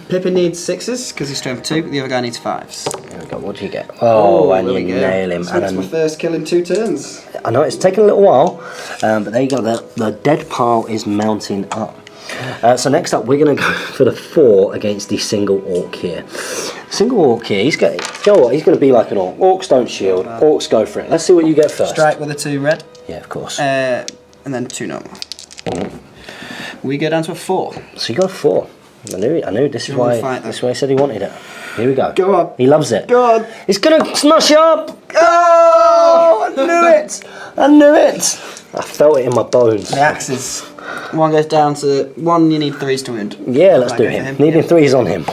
Pippin needs 6s because he's strength 2, but the other guy needs 5s. There we go. What do you get? Oh, and there you we go. nail him. So that's my first kill in 2 turns. I know it's taken a little while, but there you go. The dead pile is mounting up. So next up, we're going to go for the 4 against the single orc here. Single orc here, he's going to be like an orc. Orcs don't shield. Orcs go for it. Let's see what you get first. Strike with a 2 red. Yeah, of course. And then 2 normal. We go down to a 4. So you go 4. I knew. This is why he said he wanted it. Here we go. Go on. He loves it. Go on. It's gonna smash up. Oh! I knew it. I knew it. I felt it in my bones. The axes. 1 goes down to 1. You need 3s to wound. Yeah, let's do him. Needing 3s on him.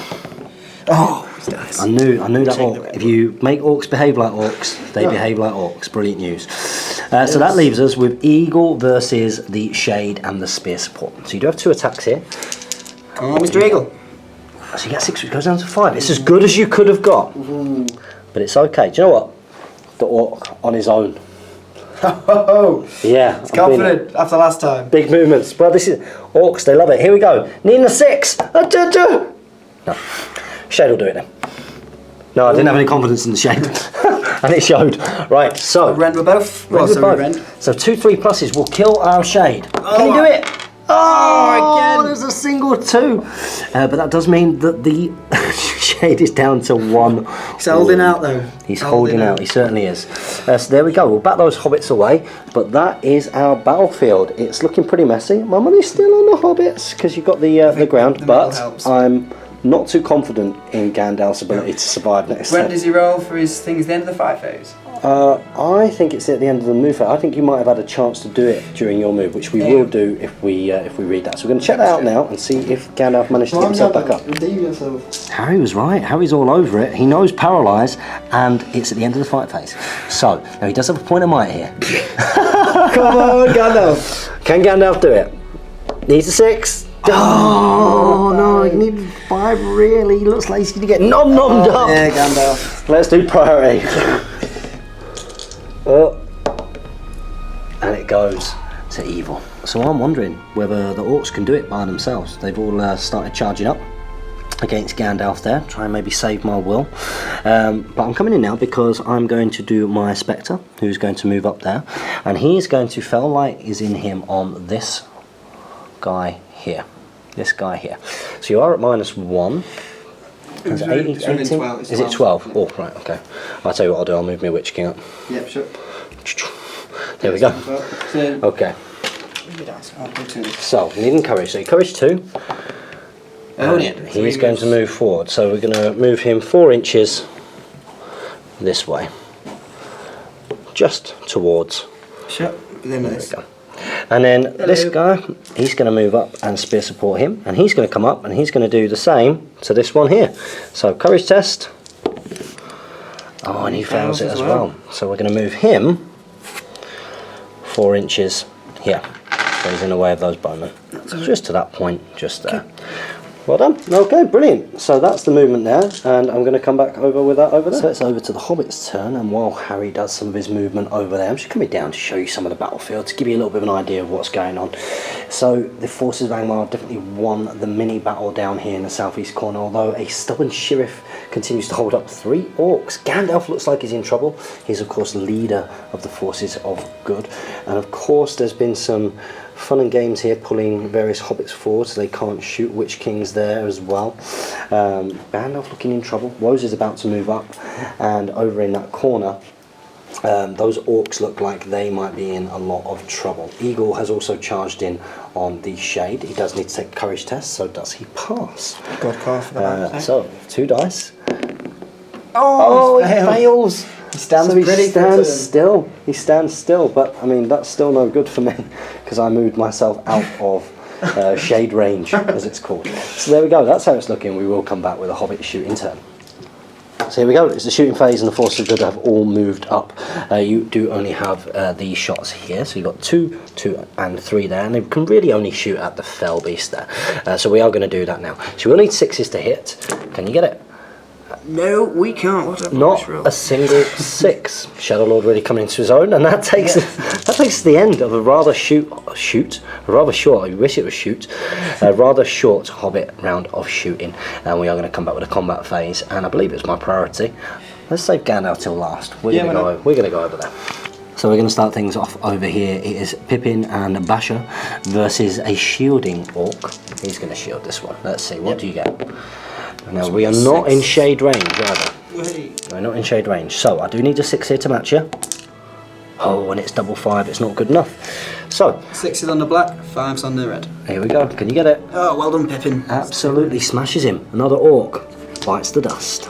Oh, it's nice. I knew that orc. If you make orcs behave like orcs, they behave like orcs. Brilliant news. So that leaves us with Eagle versus the Shade and the Spear support. So you do have 2 attacks here. Come on, Mr. Eagle. So you get 6, which goes down to 5. It's as good as you could have got. But it's okay. Do you know what? The orc on his own. Oh, yeah. it's confident after last time. Big movements. Well, this is orcs. They love it. Here we go. Needing a 6. No. Shade will do it then. No, I didn't have any confidence in the Shade. And it showed. Right, so. Rend were both. So 2 3+s will kill our Shade. Can you do it? Oh, again. There's a single 2. But that does mean that the Shade is down to 1. He's holding out though. He's holding out, he certainly is. So there we go, we'll bat those hobbits away. But that is our battlefield. It's looking pretty messy. My money's still on the hobbits because you've got the ground. But I'm not too confident in Gandalf's ability to survive next When turn. does he roll for his things at the end of the fight phase? I think it's at the end of the move phase. I think you might have had a chance to do it during your move, which we will do if we read that. So we're going to check that out now and see if Gandalf managed to get himself back up. Harry was right. Harry's all over it. He knows paralyse, and it's at the end of the fight phase. So now he does have a point of might here. Come on, Gandalf. Can Gandalf do it? Needs a 6. Oh no, he needs 5 really. He looks like he's going to get nommed up. Yeah, Gandalf. Let's do priority. And it goes to evil. So I'm wondering whether the orcs can do it by themselves. They've all started charging up against Gandalf there, try and maybe save my will. But I'm coming in now because I'm going to do my Spectre, who's going to move up there, and he's going to Fell Light is in him on this guy here. This guy here. So you are at -1. Is it 18? Is it 12? Oh, right, okay. I'll tell you what I'll do, I'll move my Witch King up. Yep, sure. There we go. Okay. So, needing courage. So, courage 2. He's going to move forward. So, we're going to move him 4 inches this way. Just towards. Sure. There we go. And then this guy, he's going to move up and spear support him, and he's going to come up and he's going to do the same to this one here. So courage test. Oh, and he fails it as well. So we're going to move him 4 inches here. So he's in the way of those bowmen. So just to that point, just there. Well done. Okay, brilliant. So that's the movement there, and I'm going to come back over with that over there. So it's over to the Hobbit's turn, and while Harry does some of his movement over there, I'm just coming down to show you some of the battlefield, to give you a little bit of an idea of what's going on. So the forces of Angmar definitely won the mini battle down here in the southeast corner, although a stubborn sheriff continues to hold up 3 orcs. Gandalf looks like he's in trouble. He's of course leader of the forces of good, and of course there's been some fun and games here, pulling various hobbits forward so they can't shoot Witch Kings there as well. Gandalf looking in trouble. Rose is about to move up, and over in that corner those orcs look like they might be in a lot of trouble. Eagle has also charged in on the Shade. He does need to take a courage test, so does he pass? God call for that. So 2 dice. Oh, he fails. He stands so pretty. He stands still. He stands still, but I mean that's still no good for me because I moved myself out of shade range, as it's called. So there we go. That's how it's looking. We will come back with a Hobbit shooting turn. So here we go. It's the shooting phase, and the forces of good have all moved up. You do only have the shots here, so you've got 2, 2, and 3 there, and they can really only shoot at the fell beast there. So we are going to do that now. So we'll need 6s to hit. Can you get it? No, we can't. What a Not a single 6. Shadow Lord really coming into his own, and that takes us to the end of a rather rather short. I wish it was a rather short Hobbit round of shooting, and we are going to come back with a combat phase, and I believe it's my priority. Let's save Gandalf till last. We're going to go over there. So we're going to start things off over here. It is Pippin and Basher versus a shielding orc. He's going to shield this one. Let's see, what do you get? Now we are not in shade range either. We're not in shade range, so I do need a 6 here to match you. Oh, and it's double 5, it's not good enough. So 6 is on the black, 5's on the red. Here we go, can you get it? Oh, well done, Pippin. Absolutely smashes him. Another orc bites the dust.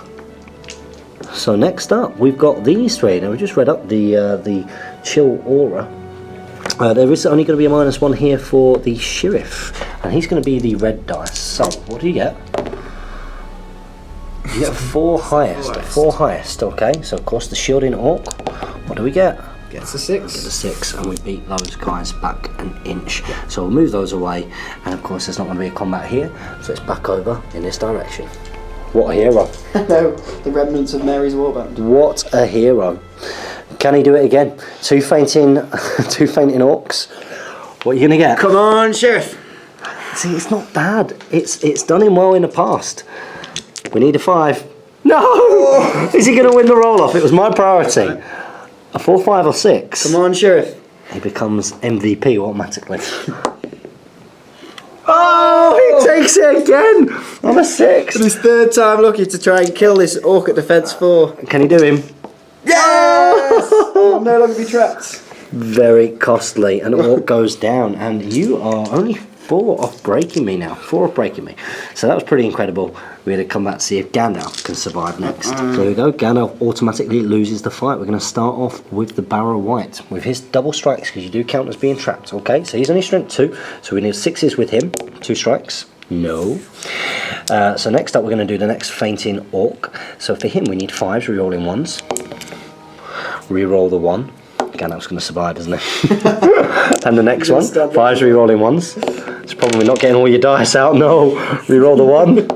So next up, we've got these 3. Now we just read up the chill aura. There is only going to be a -1 here for the sheriff, and he's going to be the red dice. So what do you get? You get 4 highest. 4 highest. Okay. So of course the shielding orc. What do we get? Gets a 6. Get a 6, and we beat those guys back an inch. So we'll move those away, and of course there's not going to be a combat here, so it's back over in this direction. What a hero! No, the remnants of Mary's warband. What a hero! Can he do it again? 2 fainting orcs. What are you gonna get? Come on, Sheriff! See, it's not bad. It's done him well in the past. We need a 5. No! Is he gonna win the roll off? It was my priority. A 4, 5, or 6. Come on, Sheriff! He becomes MVP automatically. Oh, he takes it again! On a 6. And his 3rd time lucky to try and kill this orc at defence 4. Can he do him? Yes! I'll no longer be trapped. Very costly. An orc goes down, and you are only 4 off breaking me now. 4 off breaking me. So that was pretty incredible. We're going to come back to see if Gandalf can survive next. So here we go. Gandalf automatically loses the fight. We're going to start off with the Barrow White with his double strikes, because you do count as being trapped. Okay, so he's only strength 2, so we need 6s with him. 2 strikes. No. So next up we're going to do the next fainting orc. So for him we need 5s, re-rolling 1s. Re-roll the 1. Gandalf's going to survive, isn't he? And the next one, 5s, re-rolling 1s. It's probably not getting all your dice out. No. Re-roll the 1.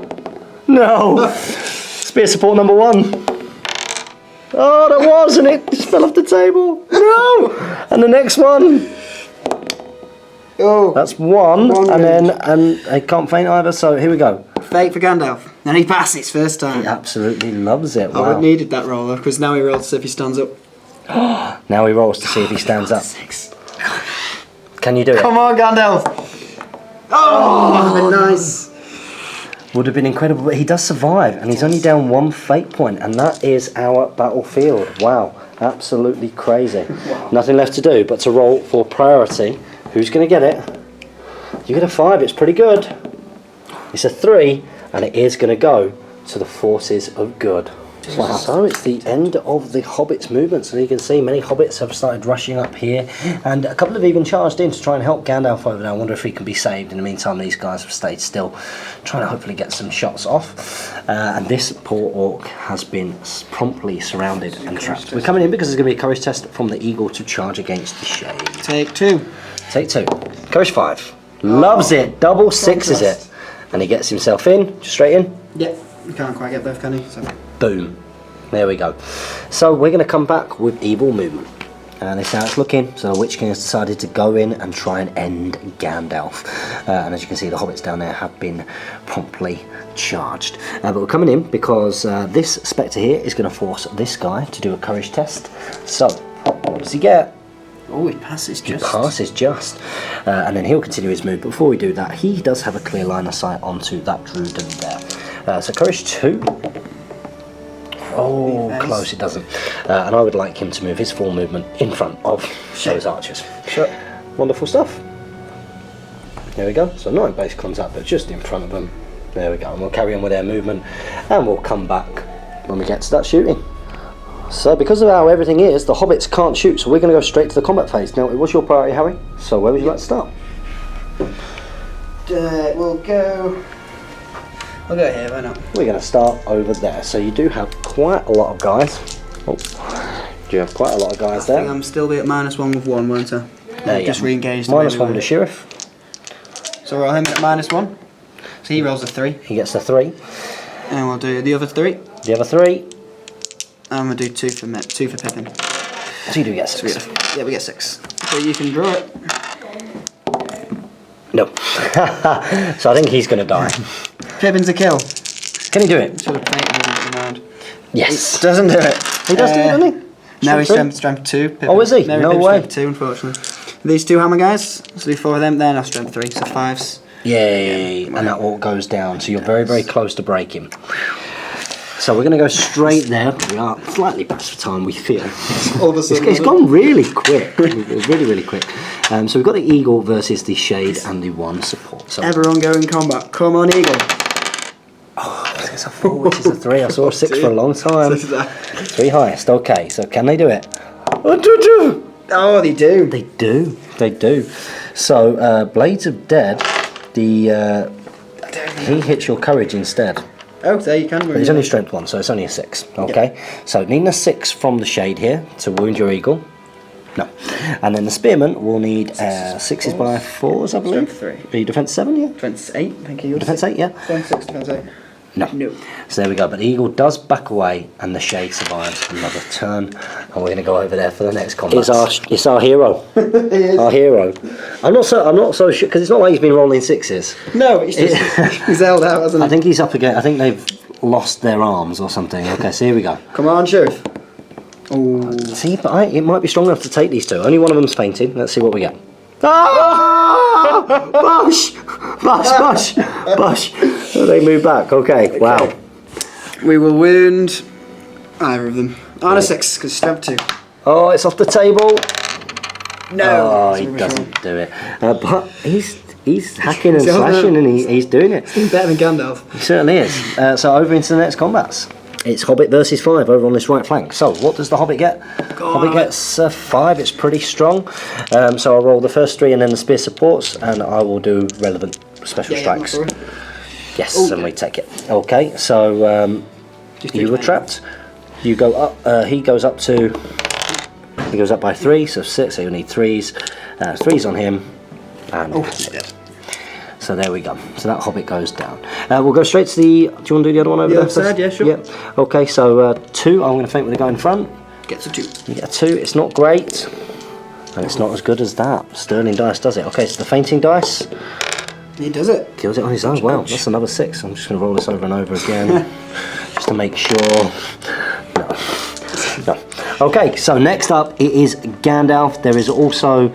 No. Spear support number 1. Oh, that was, and it just fell off the table. No. And the next one. Oh, that's 1, and I can't faint either. So here we go. Fake for Gandalf, and he passes first time. He absolutely loves it. Wow. I would needed that roller, because now he rolls to see if he stands up. Now he rolls to see if he stands up. 6. Can you do it? Come on, Gandalf. Oh, nice. Would have been incredible, but he does survive, and he's only down 1 fate point, and that is our battlefield. Wow, absolutely crazy. Wow. Nothing left to do but to roll for priority. Who's going to get it? You get a 5, it's pretty good. It's a 3, and it is going to go to the forces of good. Wow. So it's the end of the Hobbits movement. So you can see many Hobbits have started rushing up here, and a couple have even charged in to try and help Gandalf over there. I wonder if he can be saved. In the meantime, these guys have stayed still, trying to hopefully get some shots off. And this poor orc has been promptly surrounded and trapped. We're coming in because there's going to be a courage test from the eagle to charge against the shade. Take 2. Take 2. Courage 5. Loves it. Double 6 is it. And he gets himself in. Just straight in. Yep. You can't quite get both, can you? So. Boom. There we go. So we're going to come back with evil movement. And this is how it's looking. So the Witch King has decided to go in and try and end Gandalf. And as you can see, the Hobbits down there have been promptly charged. But we're coming in because this Spectre here is going to force this guy to do a courage test. So, what does he get? Oh, he passes just. He passes just. And then he'll continue his move. But before we do that, he does have a clear line of sight onto that Druiden there. So courage 2. Oh, close, it doesn't. And I would like him to move his full movement in front of those archers. Sure. Wonderful stuff. There we go. So not in base contact, but just in front of them. There we go. And we'll carry on with their movement, and we'll come back when we get to that shooting. So because of how everything is, the Hobbits can't shoot, so we're going to go straight to the combat phase. Now, it was your priority, Harry, so where would you like to start? We'll go here, why not? We're going to start over there. So you do have quite a lot of guys. Oh, you have quite a lot of guys there. I think I'm still be at -1 with 1, won't I? Just re-engaged. -1 with the sheriff. So roll him at -1. So he rolls a 3. He gets a 3. And we'll do the other 3. The other 3. And we'll do 2 for Pippin. So you do get 6. Yeah, we get 6. So you can draw it. No. So I think he's going to die. Pippin's a kill. Can he do it? Should have played around. Yes. He doesn't do it. He does do it, doesn't he? No, he's strength 2. Pippin. Oh, is he? No, No Pippin's way. strength 2, unfortunately. These 2 hammer guys, let's do 4 of them, they're now strength 3, so 5s. Yay. And that all goes down. So you're very, very close to breaking. So we're going to go straight there. We are slightly pressed for time, we feel. All of a sudden, It's gone really quick. Really, really quick. So we've got the eagle versus the shade and the 1 support. So ever ongoing combat. Come on, eagle. oh, it's a 4, which is a 3. I saw a 6 for a long time. 3 highest. Okay, so can they do it? Oh, they do. They do. They do. So Blades of Dead, he hits your courage instead. Oh, there you can. But it's only strength 1, so it's only a 6. Okay. Yep. So needing a 6 from the shade here to wound your eagle. No. And then the spearman will need 6s by 4s, I believe. Strength 3. Are you defense 7? Yeah. Defense 8. Thank you. Defense 8. Yeah. Defense 6. Defense 8. No. No. So there we go. But the eagle does back away, and the shade survives another turn. And we're going to go over there for the next combat. It's our hero. Our hero. I'm not so sure because it's not like he's been rolling 6s. No, he's just he's held out, hasn't he? I think he's up again. I think they've lost their arms or something. Okay, so here we go. Come on, Sheriff. Oh. See, but it might be strong enough to take these 2. Only one of them's fainting. Let's see what we get. Ah! Bush! Bush! Bush! Bush! Oh, they move back. Okay, wow. We will wound either of them. On a 6, because strength 2. Oh, it's off the table. No. Oh, he doesn't do it. But he's hacking and slashing and he's doing it. He's better than Gandalf. He certainly is. So over into the next combats. It's Hobbit versus 5 over on this right flank. So what does the Hobbit get? Hobbit gets 5. It's pretty strong. So I'll roll the first 3 and then the spear supports, and I will do relevant special strikes. Yes, and we take it. Okay, so you were trapped. You go up. He goes up to. He goes up by 3, so 6. So you'll need 3s. 3s on him, and so there we go. So that Hobbit goes down. We'll go straight to the. Do you want to do the other one over there? Side, yeah, sure. Yeah. Okay, so 2. I'm going to feint with the guy in front. Gets a 2. You get a 2. It's not great, and it's not as good as that. Sterling dice does it. Okay, so the fainting dice. He does it. Kills it on his own. Wow, that's another 6. I'm just going to roll this over and over again, just to make sure. No. Okay, so next up it is Gandalf. There is also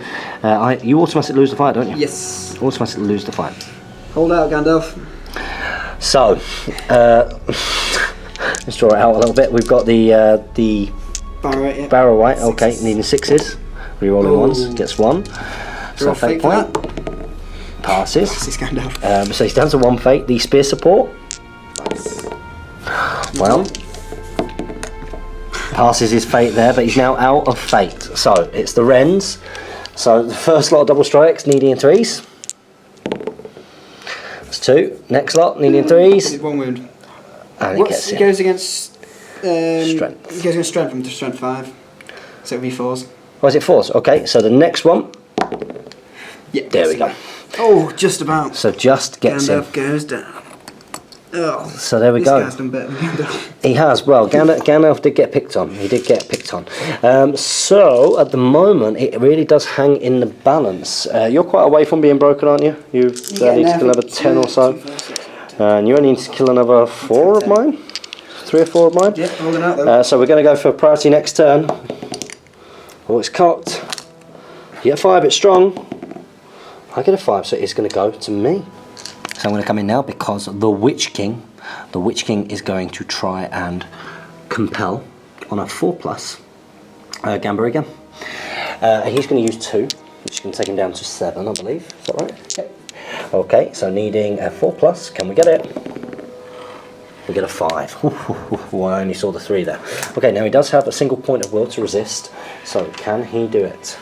you automatically lose the fight, don't you? Yes. Automatically lose the fight. Hold out, Gandalf. So let's draw it out a little bit. We've got the barrow white. Okay, needing 6s. Rerolling 1s gets 1. So fate point. Passes. Passes Gandalf. So he's down to 1 fate. The spear support. Well. Passes his fate there, but he's now out of fate. So it's the Wrens. So the first lot of double strikes needing 3s. That's 2. Next lot needing 3s. 1 wound. And it gets He goes against strength. He goes against strength from to strength 5. So it'll be 4s. Oh, is it 4s? Okay, so the next one. Yeah. There we go. Oh, just about. So just gets Gandalf him. goes down. Oh, so there we go. This guy's done better than Gandalf. He has. Well, Gandalf did get picked on. He did get picked on. So at the moment, it really does hang in the balance. You're quite away from being broken, aren't you? You need to kill another 10 or so. And you only need to kill another 4 of mine? 3 or 4 of mine? Yeah, holding out though. So we're going to go for priority next turn. Oh, it's cocked. You get 5, it's strong. I get a 5, so it's going to go to me. So I'm going to come in now because the Witch King is going to try and compel on a 4+, Gambler again. He's going to use 2, which can take him down to 7, I believe. Is that right? Yep. Okay, so needing a 4+, can we get it? We get a 5. Ooh, I only saw the 3 there. Okay, now he does have a single point of will to resist, so can he do it?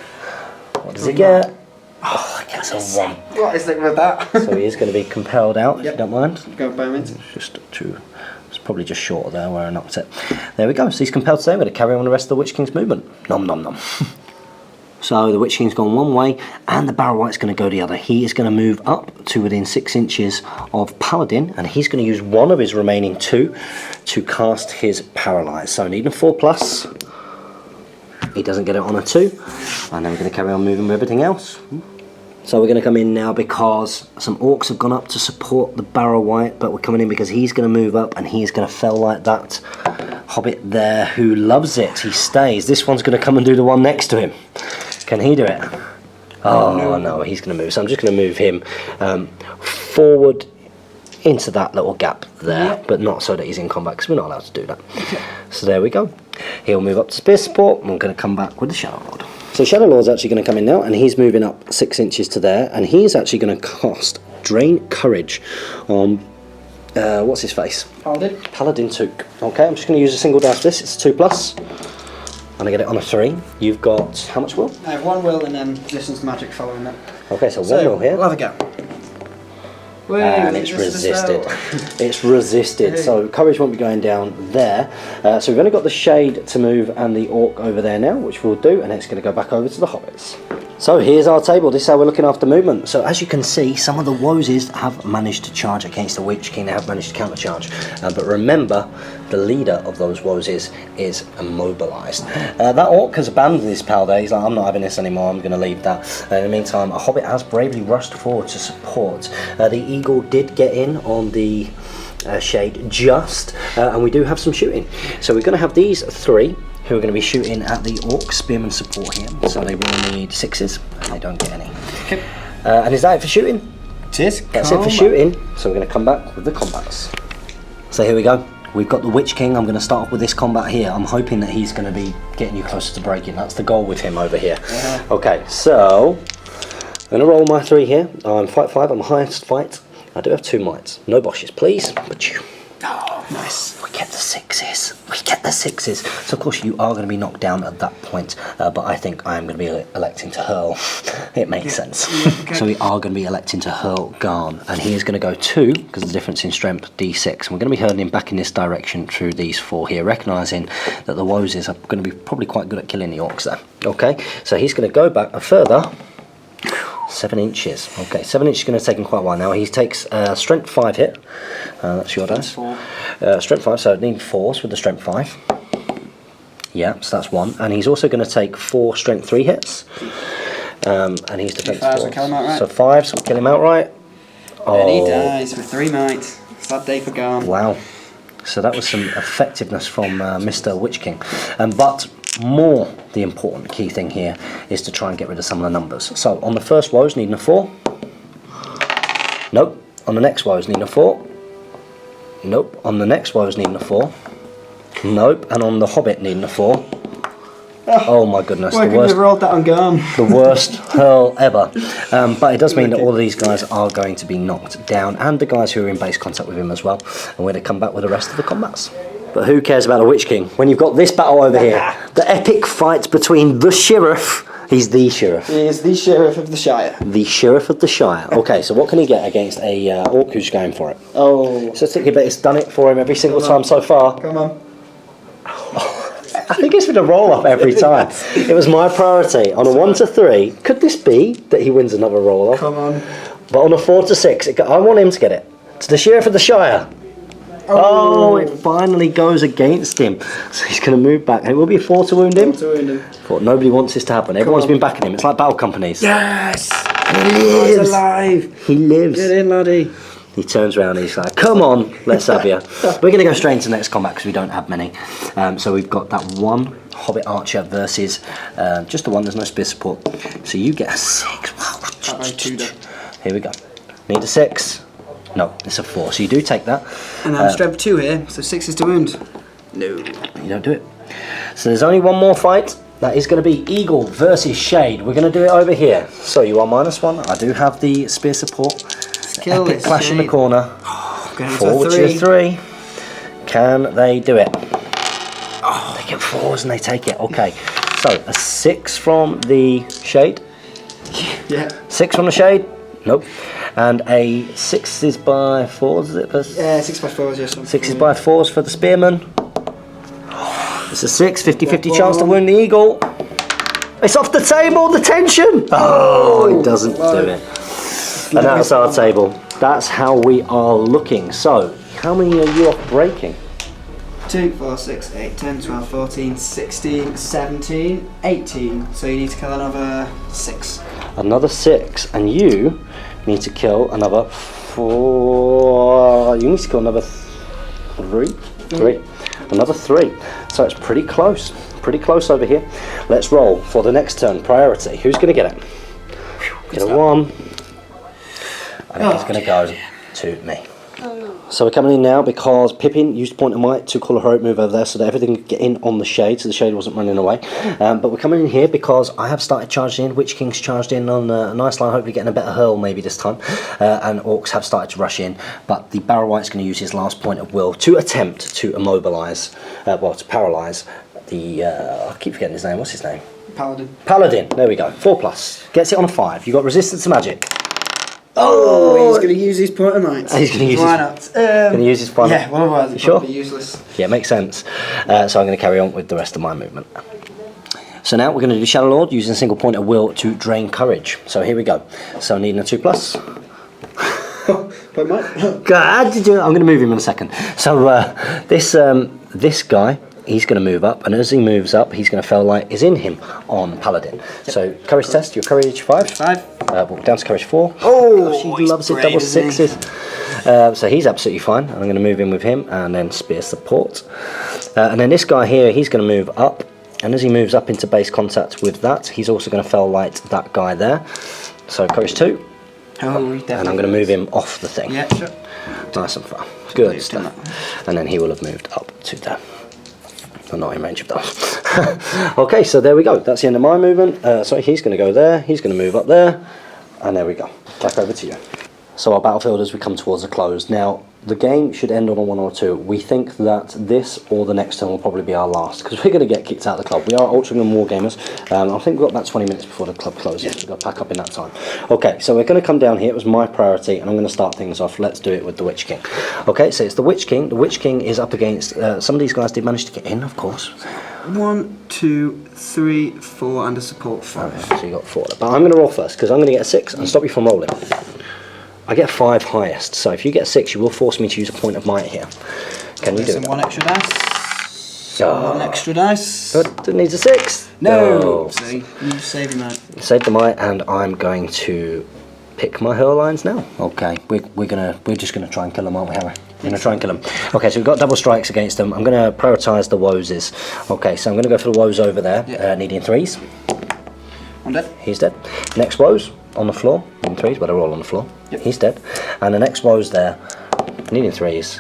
What does he get? Oh, he gets a 1. What is it with that? So he is going to be compelled out, if you don't mind. Go by me. It's probably just short there where I knocked it. There we go. So he's compelled to stay. I'm going to carry on the rest of the Witch King's movement. Nom nom nom. So the Witch King's gone one way, and the Barrow Wight's going to go the other. He is going to move up to within 6 inches of Paladin, and he's going to use one of his remaining 2 to cast his Paralyze. So needing a 4+. He doesn't get it on a 2, and then we're going to carry on moving with everything else. So we're going to come in now because some orcs have gone up to support the Barrow Wight, but we're coming in because he's going to move up and he's going to fell like that Hobbit there who loves it. He stays. This one's going to come and do the one next to him. Can he do it? Oh no, he's going to move. So I'm just going to move him forward into that little gap there, but not so that he's in combat because we're not allowed to do that. So there we go. He'll move up to spear support, and we're going to come back with the Shadow Lord. So Shadow Lord's actually going to come in now, and he's moving up 6 inches to there, and he's actually going to cast Drain Courage on what's his face? Paladin Took. Okay, I'm just going to use a single dice for this. It's a 2+, and I get it on a 3. You've got how much will? I have 1 will and then Resistance Magic following that. Okay, so 1 will here. We'll have a go. And it's resisted. It's resisted. So courage won't be going down there. So we've only got the shade to move and the orc over there now, which we'll do, and it's going to go back over to the hobbits. So here's our table. This is how we're looking after movement. So as you can see, some of the Woses have managed to charge against the Witch King. They have managed to counter-charge. But remember, the leader of those Woses is immobilised. That orc has abandoned his pal there. He's like, I'm not having this anymore. I'm going to leave that. In the meantime, a Hobbit has bravely rushed forward to support. The Eagle did get in on the shade just, and we do have some shooting. So we're going to have these 3 who are going to be shooting at the Orc Spearman support here. So they will need 6s, and they don't get any. Okay. And is that it for shooting? It is. That's it for shooting. So we're going to come back with the combats. So here we go. We've got the Witch King. I'm going to start off with this combat here. I'm hoping that he's going to be getting you closer to breaking. That's the goal with him over here. Okay, so I'm going to roll my 3 here. I'm fight 5. I'm highest fight. I do have 2 mites. No boshes, please. Oh, nice. We get the 6s. We get the 6s. So of course you are going to be knocked down at that point, but I think I am going to be electing to hurl. It makes sense. Okay. So we are going to be electing to hurl Garn, and he is going to go 2 because of the difference in strength D6. And we're going to be hurling him back in this direction through these 4 here, recognising that the Woses are going to be probably quite good at killing the orcs there. Okay, so he's going to go back a further 7 inches. Okay, 7 inches is going to take him quite a while now. He takes strength 5 hit. That's your dice. Strength 5, so I need 4s with the strength 5. Yeah, so that's 1. And he's also going to take 4 strength 3 hits. And he's defense 4. So 5s will kill him outright. And he dies with 3 might. Sad day for Garn. Wow. So that was some effectiveness from Mr. Witch King. But more the important key thing here is to try and get rid of some of the numbers. So on the first woes needing a 4. Nope. On the next woes needing a 4. Nope. On the next woes needing a 4. Nope. And on the Hobbit needing a 4. Oh my goodness, Why couldn't you have rolled that on Garn? The worst hurl ever. But it does mean that all of these guys are going to be knocked down, and the guys who are in base contact with him as well. And we're going to come back with the rest of the combats. But who cares about the Witch King when you've got this battle over here? The epic fight between the Sheriff. He's the Sheriff. He is the Sheriff of the Shire. The Sheriff of the Shire. Okay, so what can he get against a orc who's going for it? Oh. Statistically, but it's done it for him every single time so far. Come on. I think it's been a roll-up every time. It was my priority. On a 1 to 3, could this be that he wins another roll-up? Come on. But on a 4 to 6, I want him to get it. It's the Sheriff of the Shire. Oh, it finally goes against him. So he's going to move back. And it will be a 4 to wound him. 4 to wound him. But nobody wants this to happen. Everyone's been backing him. It's like battle companies. Yes! He lives. He's alive. He lives. Get in, laddie. He turns around and he's like, come on, let's have you. We're going to go straight into the next combat because we don't have many. So we've got that 1 Hobbit Archer versus just the 1, there's no spear support. So you get a 6. Wow. Here we go. Need a 6. No, it's a 4. So you do take that. And I'm strength 2 here, so 6 is to wound. No. You don't do it. So there's only one more fight. That is going to be Eagle versus Shade. We're going to do it over here. So you are -1. I do have the spear support. Epic clash in the corner. Forward to 3. Can they do it? Oh, they get 4s and they take it. Okay. So a 6 from the Shade. Yeah. 6 from the Shade. Nope. And a 6 is by 4s, is it? Yeah, 6 by 4s, yes. 6 is by 4s for the Spearman. It's a 6, 50-50 chance to wound the Eagle. It's off the table, the tension! Oh, it doesn't do it. And that's our table. That's how we are looking. So, how many are you off breaking? 2, 4, 6, 8, 10, 12, 14, 16, 17, 18. So you need to kill another 6. Another 6. And you need to kill another 4. You need to kill another 3. 3. Another 3. So it's pretty close. Pretty close over here. Let's roll for the next turn. Priority. Who's going to get it? Get a 1. And it's going to go to me. So we're coming in now because Pippin used Point of Might to call a heroic move over there so that everything could get in on the shade, so the shade wasn't running away. But we're coming in here because I have started charging in. Witch King's charged in on a nice line, hopefully getting a better hurl maybe this time. And Orcs have started to rush in. But the Barrow White's going to use his last point of will to attempt to immobilise, to paralyse the... I keep forgetting his name. What's his name? Paladin. Paladin. There we go. 4+. Gets it on a 5. You've got resistance to magic. Oh, he's going to use his point of might. He's going to use Why not? Going to use his point. Yeah, well, otherwise it's probably useless. Yeah, makes sense. So I'm going to carry on with the rest of my movement. So now we're going to do Shadow Lord using a single point of will to drain courage. So here we go. So needing a 2+. Point might. God, I'm going to move him in a second. So this guy, he's going to move up, and as he moves up, he's going to feel like is in him on Paladin. Yep. So courage test. Your courage 5. 5. Walk down to courage 4. Oh, she loves it. Double 6s. So he's absolutely fine. I'm going to move in with him, and then spear support. And then this guy here, he's going to move up, and as he moves up into base contact with that, he's also going to fell light that guy there. So courage 2. Oh, and I'm going to move him off the thing. Yeah, sure. Nice and far. Good stuff. And then he will have moved up to there. I'm not in range of those. Okay, so there we go. That's the end of my movement. So he's going to go there. He's going to move up there. And there we go. Back over to you. So our battlefield as we come towards a close. Now, the game should end on a 1 or 2. We think that this or the next turn will probably be our last because we're going to get kicked out of the club. We are Ultraman Wargamers. I think we've got about 20 minutes before the club closes. We've got to pack up in that time. Okay, so we're going to come down here. It was my priority, and I'm going to start things off. Let's do it with the Witch King. Okay, so it's the Witch King. The Witch King is up against... some of these guys did manage to get in, of course. 1, 2, 3, 4, and a support 5. Okay, so you got 4. But I'm going to roll first because I'm going to get a 6 and stop you from rolling. I get 5 highest, so if you get 6, you will force me to use a point of might here. Can you do it? 1 extra dice. 1 extra dice. But it needs a 6. No. See, you save your might. Save the might, and I'm going to pick my hurl lines now. Okay, we're just gonna try and kill them, aren't we, Harry? We're gonna try and kill them. Okay, so we've got double strikes against them. I'm gonna prioritise the woes. Okay, so I'm gonna go for the woes over there, needing 3s. I'm dead. He's dead. Next woes on the floor, needing 3s, but they're all on the floor. Yep. He's dead. And the next woes there, needing 3s.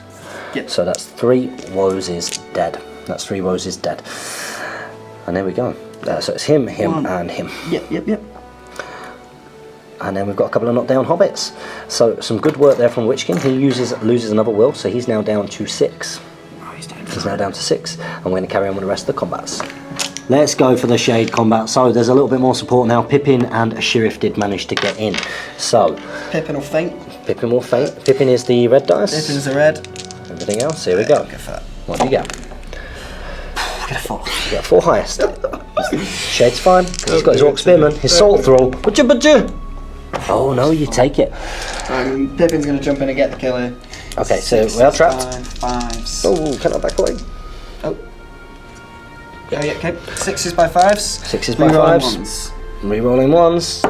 Yep. So that's 3 woes is dead. That's 3 woes is dead. And there we go. So it's him, and him. Yep. And then we've got a couple of knockdown hobbits. So some good work there from Witch King. He loses another will, so he's now down to 6. Oh, He's now down to 6. And we're going to carry on with the rest of the combats. Let's go for the shade combat. So there's a little bit more support now. Pippin and Sheriff did manage to get in. So Pippin will faint. Pippin will faint. Pippin is the red dice. Pippin's the red. Everything else, here we go. Go for that. What do you get? Get a 4. You got 4 highest. Shade's fine, because he's got his Orc Spearman, his Salt Throw. Oh no, you take it. Pippin's going to jump in and get the kill here. Okay, so we are trapped. 5s. Oh, can I back away? Oh, yeah, okay. 6s by 5s. 6s by 5s. Rerolling 1s.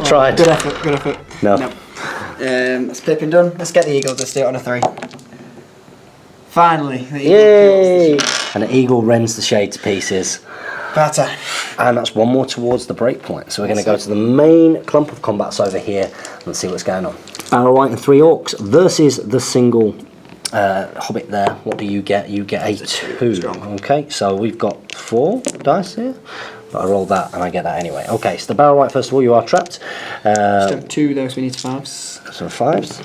Tried. Good effort. No. That's Pippin done. Let's get the eagle to do it on a 3. Finally, the eagle Yay! kills the And the eagle rends the shade to pieces. Batter. And that's 1 more towards the break point. So we're going to go to the main clump of combats over here and see what's going on. Barrow White and 3 orcs versus the single Hobbit there. What do you get? You get a 2. Okay, so we've got 4 dice here. But I rolled that and I get that anyway. Okay, so the Barrow White, first of all, you are trapped. Just have 2 though, so we need 5s. So 5s.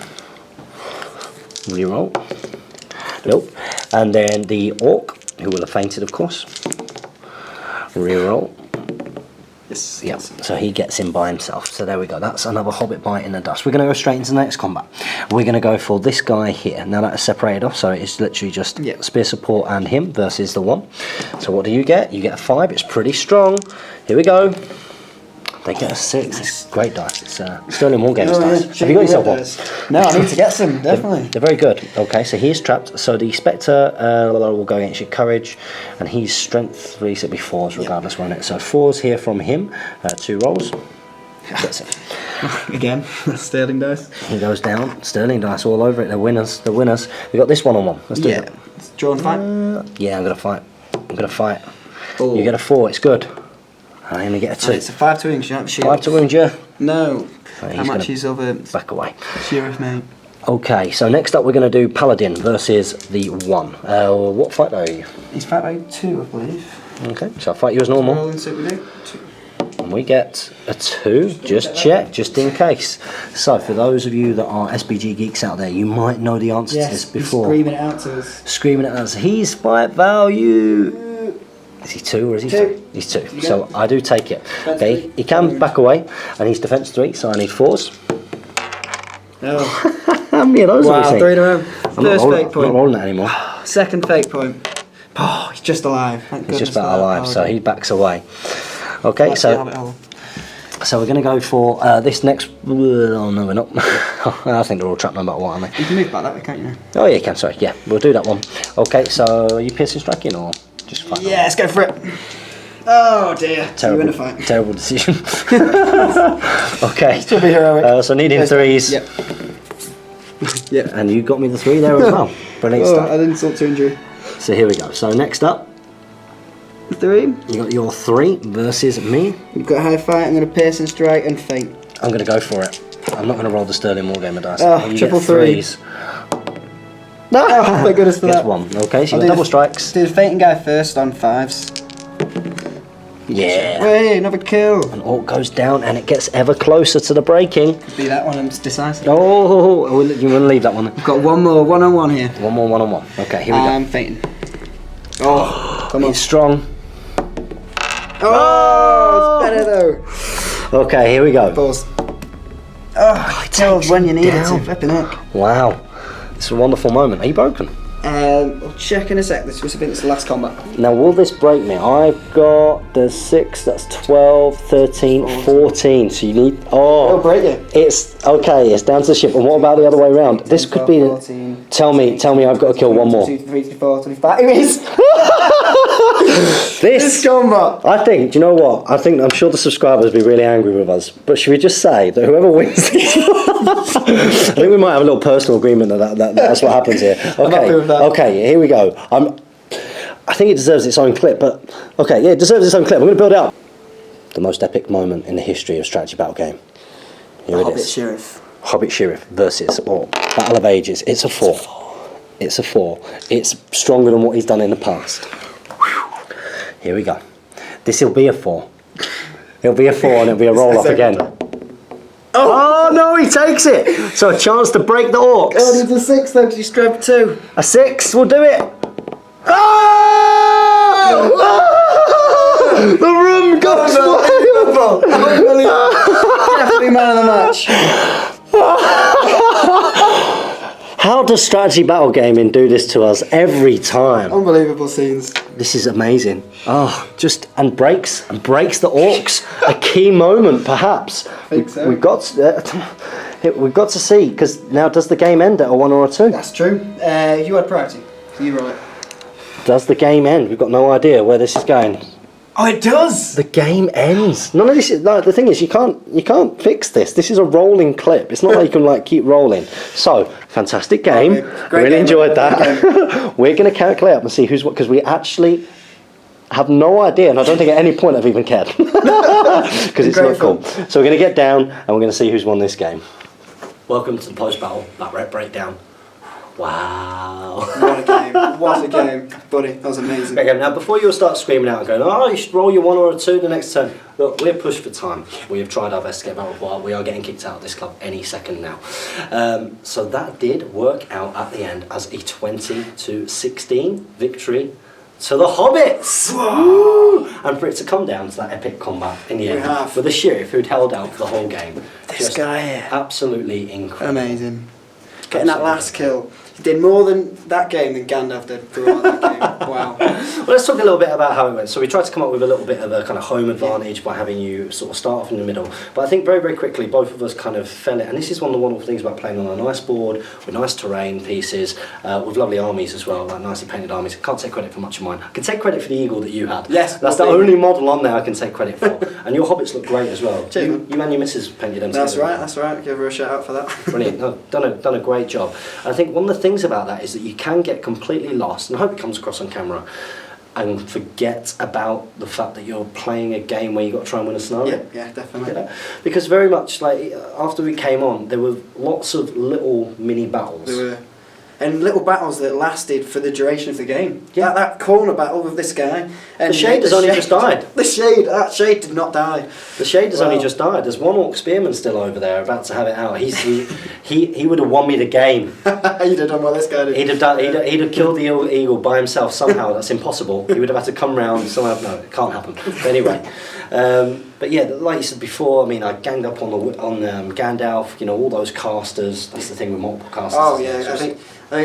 Reroll. Nope. And then the orc, who will have fainted, of course. Reroll. Yes. Yep. So he gets in by himself. So there we go. That's another Hobbit bite in the dust. We're going to go straight into the next combat. We're going to go for this guy here. Now that is separated off, so it's literally just spear support and him versus the 1. So what do you get? You get a 5. It's pretty strong. Here we go. They get a 6. It's great dice. It's Sterling War Games dice. Have you got yourself one? No, I need to get some, definitely. They're very good. Okay, so he's trapped. So the Spectre will go against your courage, and he's strength 3, so it'll be 4s regardless, won't it? So 4s here from him, 2 rolls. That's it. Again, Sterling dice. He goes down. Sterling dice all over it. They're winners. They're winners. We got this 1-on-1. Let's do it. Draw and fight. Yeah, I'm gonna fight. I'm gonna fight. Oh. You get a 4. It's good. I only get a 2. It's a 5 to wound. You have shield. 5 to wound you. No. Right, How much is over? Back away. Sheriff, mate. Okay, so next up we're going to do Paladin versus the 1. What fight are you? He's fight by 2, I believe. Okay, so I'll fight you as normal. Roll and see what we do. 2. And we get a 2, just check, just in case. So for those of you that are SBG geeks out there, you might know the answer to this before. Screaming it out to us. Screaming at us. He's fight value. Is he 2 or is he 2? He's 2. So I do take it. Okay, he can back away, and he's defense 3, so I need 4s. No. How many of those have we seen? 3 in a row. First fake I'm point. not rolling that anymore. Second fake point. Oh, he's just alive. Thank He's just goodness about for that. alive, so he backs away. Okay, That's so the Hobbit hole. we're going to go for this next. Oh no, we're not. I think they're all trapped no matter what, aren't they? You can move back that way, can't you? Oh yeah, you can. Sorry, yeah, we'll do that one. Okay, so are you piercing striking or just fight? Yeah, let's go for it. Oh dear. Terrible, You win a fight. terrible decision. Okay, Still be heroic. so needing 3s. Yep. Yep. And you got me the 3 there as well. Brilliant Oh, stuff. I didn't insult to injury. So here we go. So next up, 3. you got your 3 versus me. You've got high fight. I'm going to pierce and strike and feint. I'm going to go for it. I'm not going to roll the Sterling Wargamer dice. Oh, You triple get 3s. 3s. Oh, thank goodness for Gets that. 1. Okay, so I'll you do got double the- strikes. Do the fainting guy first on 5s. Yeah. Hey, another kill. An orc goes down and it gets ever closer to the breaking. Be that one and it's decisive. Oh, you want to leave that one then? We've got one more 1-on-1 here. One more 1-on-1. Okay, here we I'm fainting. Oh, come on. It's strong. Oh, it's better though. Okay, here we go. Pause. Oh, it tells when you need it to. Flipping heck. Wow. It's a wonderful moment. Are you broken? I'll check in a sec. This was, I think it's the last combat. Now, will this break me? I've got the 6, that's 12, 13, 14. So you need. Oh, It'll break you. it's okay. It's down to the ship. And what about the other way around? This could be. 14, Tell me. I've got to kill one more. 2, 3, 4, 25. It is. This combat. I think. Do you know what? I'm sure the subscribers will be really angry with us. But should we just say that whoever wins this? I think we might have a little personal agreement that's what happens here. Okay. I'm happy with that. Okay. Here we go. I think it deserves its own clip. But okay. Yeah, it deserves its own clip. I'm going to build it up. The most epic moment in the history of strategy battle game. Here it Hobbit is. Sheriff. Hobbit Sheriff versus Battle of Ages. It's a 4. It's a 4. It's stronger than what he's done in the past. Here we go. This will be a 4. It'll be a 4 and it'll be a roll off again. Oh no, he takes it! So a chance to break the orcs. Oh, there's a 6 though because you strapped 2. A 6, we'll do it. Oh! Oh! The room goes wild. Definitely man of the match. How does strategy battle gaming do this to us every time? Unbelievable scenes. This is amazing. Oh, and breaks the orcs. A key moment, perhaps. I think so. We've got to see, because now does the game end at a 1 or a 2? That's true. You had priority, so you roll it. Does the game end? We've got no idea where this is going. Oh, it does. The game ends. None of this is. No, the thing is, you can't fix this. This is a rolling clip. It's not like you can keep rolling. So fantastic game. Great Really game. enjoyed that. We're going to calculate up and see who's what, because we actually have no idea, and I don't think at any point I've even cared because it's not cool. So we're going to get down and we're going to see who's won this game. Welcome to the post-battle bat breakdown. Wow. What a game. What a game. Buddy, that was amazing. Okay, now before you start screaming out and going, oh, you should roll your 1 or a 2 the next turn. Look, we're pushed for time. We have tried our best to get battle for a while. We are getting kicked out of this club any second now. So that did work out at the end as a 20-16 victory to the Hobbits. Woo! and for it to come down to that epic combat in the We end have. with the sheriff who'd held out for the whole game. This Just guy here. absolutely incredible. Amazing. Getting that last kill. He did more than that game than Gandalf did throughout that game. Wow. Well, let's talk a little bit about how it went. So we tried to come up with a little bit of a kind of home advantage by having you sort of start off in the middle. But I think very, very quickly both of us kind of fell it. And this is one of the wonderful things about playing on a nice board with nice terrain pieces, with lovely armies as well, like nicely painted armies. I can't take credit for much of mine. I can take credit for the eagle that you had. Yes. That's the only model on there I can take credit for. And your hobbits look great as well. Cheers, You and your missus painted them That's together. right, that's right. Give her a shout out for that. Brilliant. No, done a great job. I think one of the things about that is that you can get completely lost, and I hope it comes across on camera, and forget about the fact that you're playing a game where you've got to try and win a scenario. Yeah, definitely. Yeah. Because very much like after we came on, there were lots of little mini battles. There were, and little battles that lasted for the duration of the game. Yeah. That corner battle with this guy. And The Shade has only just died. That Shade did not die. The Shade has only Wow. just died. There's one Orc Spearman still over there about to have it out. He would have won me the game. You'd have done what this guy did. He'd have killed the eagle by himself somehow. That's impossible. He would have had to come round somehow. No, it can't happen. But anyway, but yeah, like you said before, I mean, I ganged up on Gandalf. You know, all those casters. That's the thing with multiple casters. Oh isn't it? yeah, It's I just- think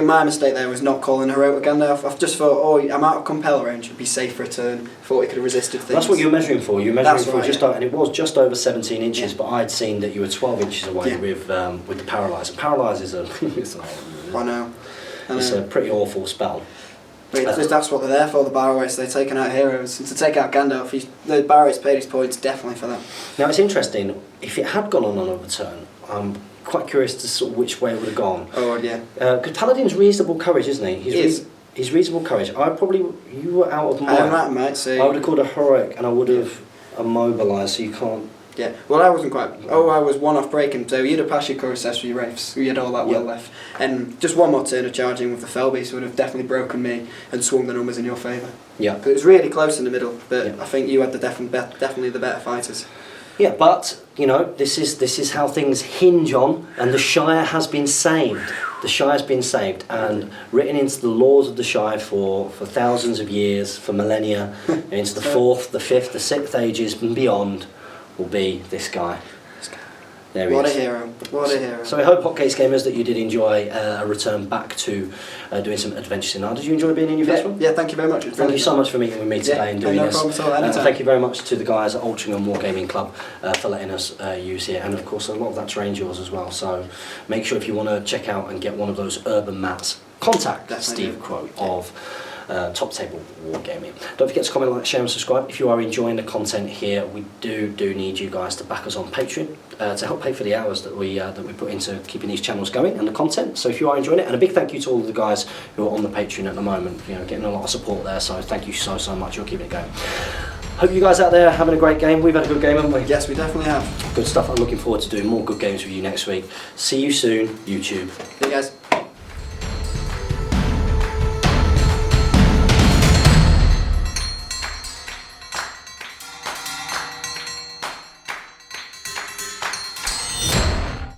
my mistake there was not calling heroic Gandalf. I've just thought, oh, I'm out of compel range. It'd be safe for a turn. Thought he could have resisted things. That's what you were measuring for. You were measuring That's for right, just yeah. and it was just over 17 inches. Yeah. But I'd seen that you were 12 inches away Yeah. with the paralyzer. Paralyze is I know. it's a pretty awful spell. But that's what they're there for, the Barroways. They're taking out heroes. And to take out Gandalf, the Barroways paid his points definitely for that. Now it's interesting. If it had gone on another turn, I'm quite curious to sort of which way it would have gone. Oh yeah. Because Paladin's reasonable courage, isn't he? He's reasonable courage. You were out of mine. I'm that, mate. So I would have called a heroic and I would have immobilised, so you can't. yeah. Well, I wasn't quite. Oh, I was one off breaking. So you'd have passed your courage test for your wraiths. You had all that Yeah. well left, and just one more turn of charging with the Felbeast would have definitely broken me and swung the numbers in your favour. Yeah. But it was really close in the middle. But Yeah. I think you had the definitely the better fighters. Yeah, but you know, this is how things hinge on, and the Shire has been saved. The Shire's been saved and written into the laws of the Shire for thousands of years, for millennia, and into the 4th, the 5th, the 6th ages and beyond will be this guy. There he What a is. hero! What a hero! So I hope, Hotcakes gamers, that you did enjoy a return back to doing some adventures in Arda. Did you enjoy being in your first one? Yeah, thank you very much. Thank you so much for meeting with me today and doing no this. problem at all, anytime. Thank you very much to the guys at Altrincham Wargaming Club for letting us use it, and of course a lot of that terrain's yours as well. So make sure if you want to check out and get one of those urban mats, contact Definitely Steve do. Crow of Top Table Wargaming. Don't forget to comment, like, share and subscribe. If you are enjoying the content here, we do need you guys to back us on Patreon to help pay for the hours that we put into keeping these channels going and the content. So if you are enjoying it, and a big thank you to all of the guys who are on the Patreon at the moment, you know, getting a lot of support there, so thank you so much. You're keeping it going. Hope you guys out there are having a great game. We've had a good game, haven't we? Yes, we definitely have. Good stuff. I'm looking forward to doing more good games with you next week. See you soon, YouTube. See you guys.